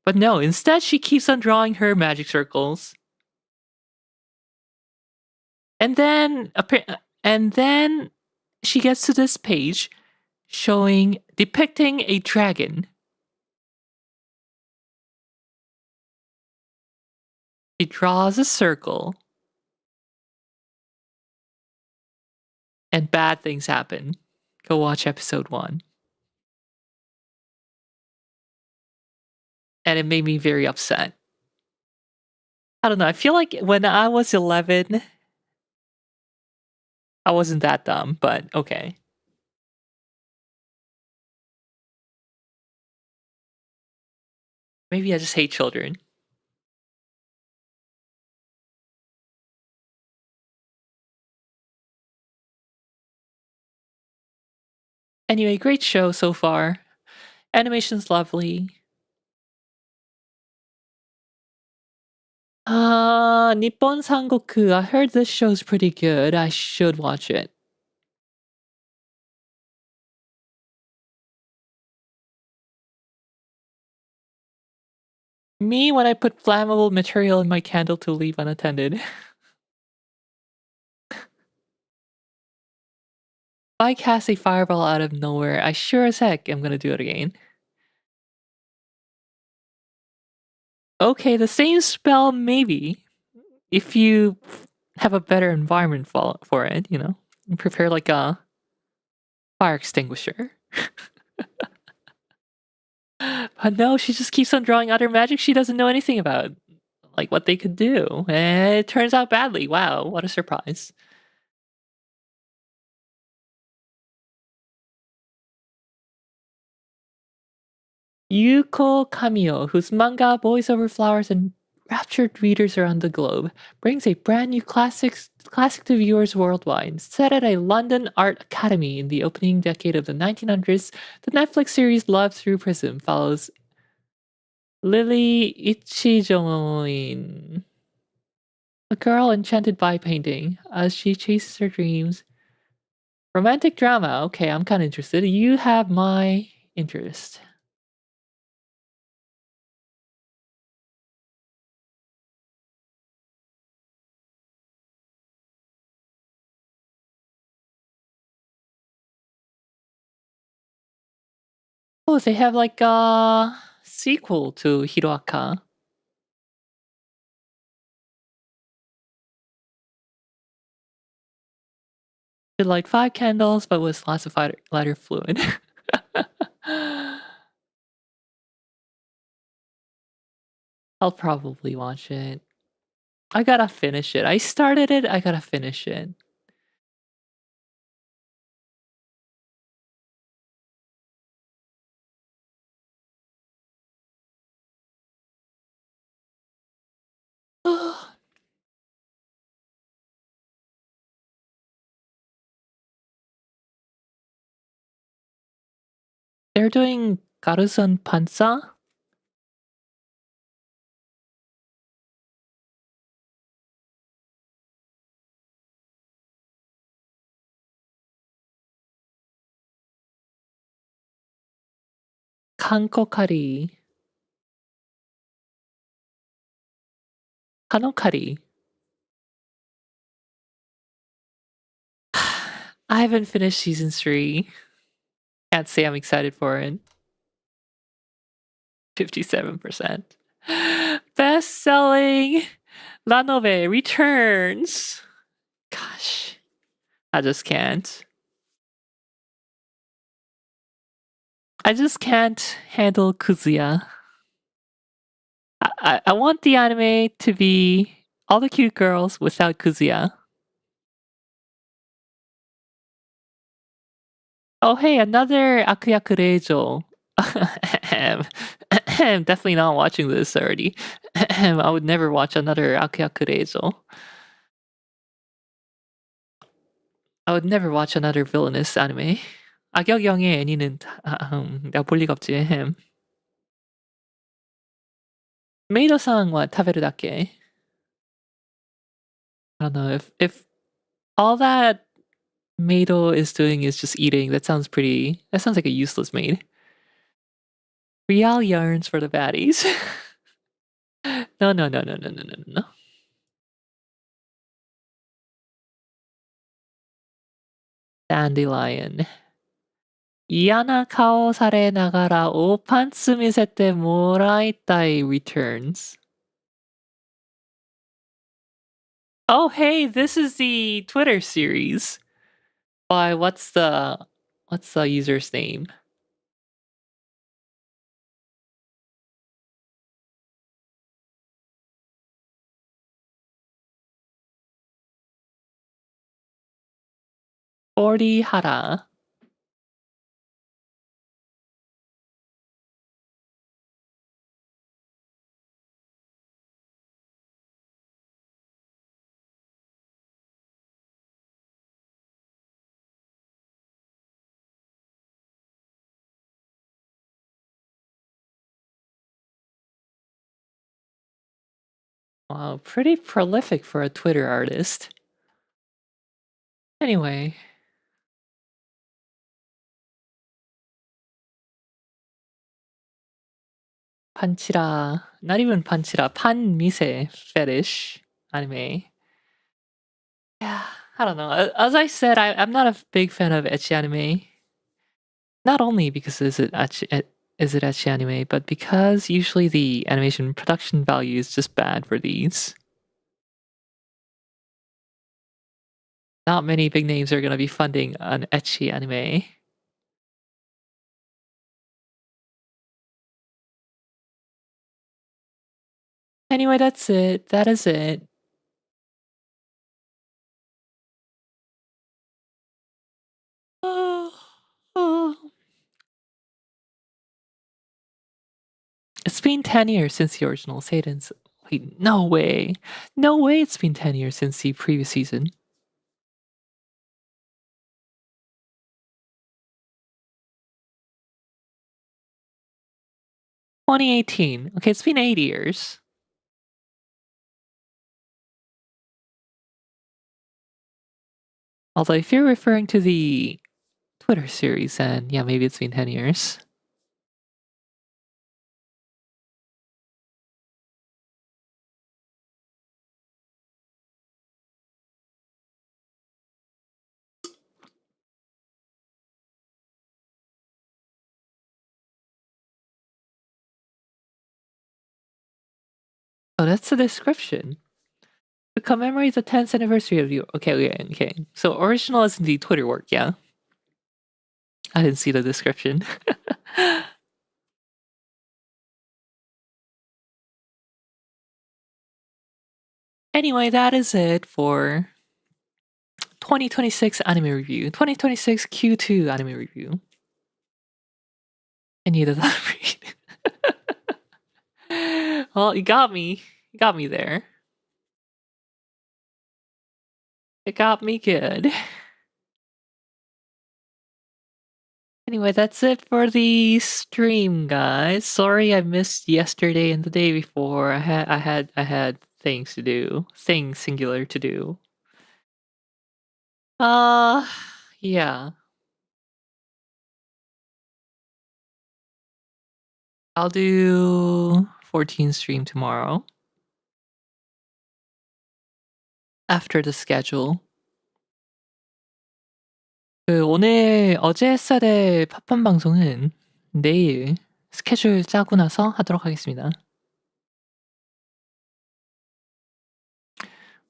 But no, instead she keeps on drawing her magic circles. And then she gets to this page depicting a dragon. She draws a circle. And bad things happen. Go watch episode 1. And it made me very upset. I don't know. I feel like when I was 11, I wasn't that dumb, but okay. Maybe I just hate children. Anyway, great show so far. Animation's lovely. Nippon Sangoku. I heard this show's pretty good. I should watch it. Me when I put flammable material in my candle to leave unattended. If I cast a fireball out of nowhere, I sure as heck am gonna do it again. Okay, the same spell maybe. If you have a better environment for it, prepare like a fire extinguisher. But no, she just keeps on drawing other magic she doesn't know anything about, like what they could do. And it turns out badly. Wow, what a surprise. Yuko Kamio, whose manga Boys Over Flowers and raptured readers around the globe, brings a brand new classic to viewers worldwide. Set at a London art academy in the opening decade of the 1900s, the Netflix series Love Through Prism follows Lily Ichijoin, a girl enchanted by painting, as she chases her dreams. Romantic drama. Okay, I'm kind of interested. You have my interest. Oh, they have like a sequel to Hiroaka. Did like 5 candles, but with lots of lighter fluid. I'll probably watch it. I gotta finish it. I started it, I gotta finish it. They're doing Garusan Panza? Kankokari. Kanokari. I haven't finished season 3. Can't say I'm excited for it. 57%. Best selling La Nove returns. Gosh, I just can't. I just can't handle Kuzuya. I want the anime to be all the cute girls without Kuzuya. Oh hey, another Akuyaku Reijo. I'm definitely not watching this already. I would never watch another Akuyaku Reijo. I would never watch another villainous anime. 악역영의 애니는 내가 볼 리가 없지. 메이ドさんは 食べるだけ? I don't know if all that Meido is doing is just eating. That sounds like a useless maid. Rial yearns for the baddies. No, no, no, no, no, no, no, no. Dandelion. 嫌な顔されながらおパンツ見せてもらいたい returns. Oh, hey, this is the Twitter series. Why, what's the user's name? Forty Hara. Wow, pretty prolific for a Twitter artist. Anyway. Panchira. Not even Panchira. Panmise fetish anime. Yeah, I don't know. As I said, I'm not a big fan of ecchi anime. Not only because is it ecchi anime, but because usually the animation production value is just bad for these. Not many big names are gonna be funding an ecchi anime. Anyway, that's it. That is it. Oh, oh. It's been 10 years since the original Satan's. Wait, no way. No way it's been 10 years since the previous season. 2018. Okay, it's been 8 years. Although if you're referring to the Twitter series, then yeah, maybe it's been 10 years. Oh, that's the description. To commemorate the 10th anniversary of you. Okay, okay, okay. So original is indeed Twitter work, yeah. I didn't see the description. Anyway, that is it for 2026 anime review. 2026 Q2 anime review. I needed that read. Well, you got me. You got me there. It got me good. Anyway, that's it for the stream, guys. Sorry I missed yesterday and the day before. I had things to do. Things singular to do. Uh yeah. I'll do 14 stream tomorrow. After the schedule. 어제 했어야 될 팟빵 방송은 내일 스케줄 짜고 나서 하도록 하겠습니다.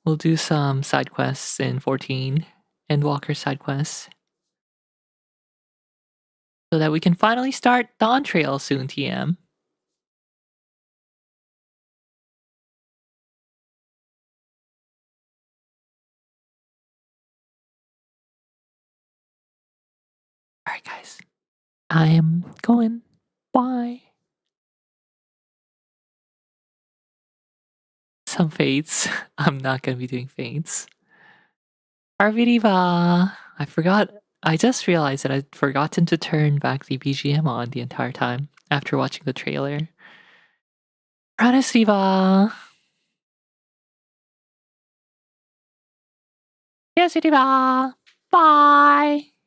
We'll do some side quests in 14 and Walker side quests. So that we can finally start Dawn Trail soon, TM. Alright, guys. I am going. Bye. Some fates. I'm not gonna be doing fates. Arrivederci. I forgot. I just realized that I'd forgotten to turn back the BGM on the entire time after watching the trailer. Pranasiva! Yes, Bye!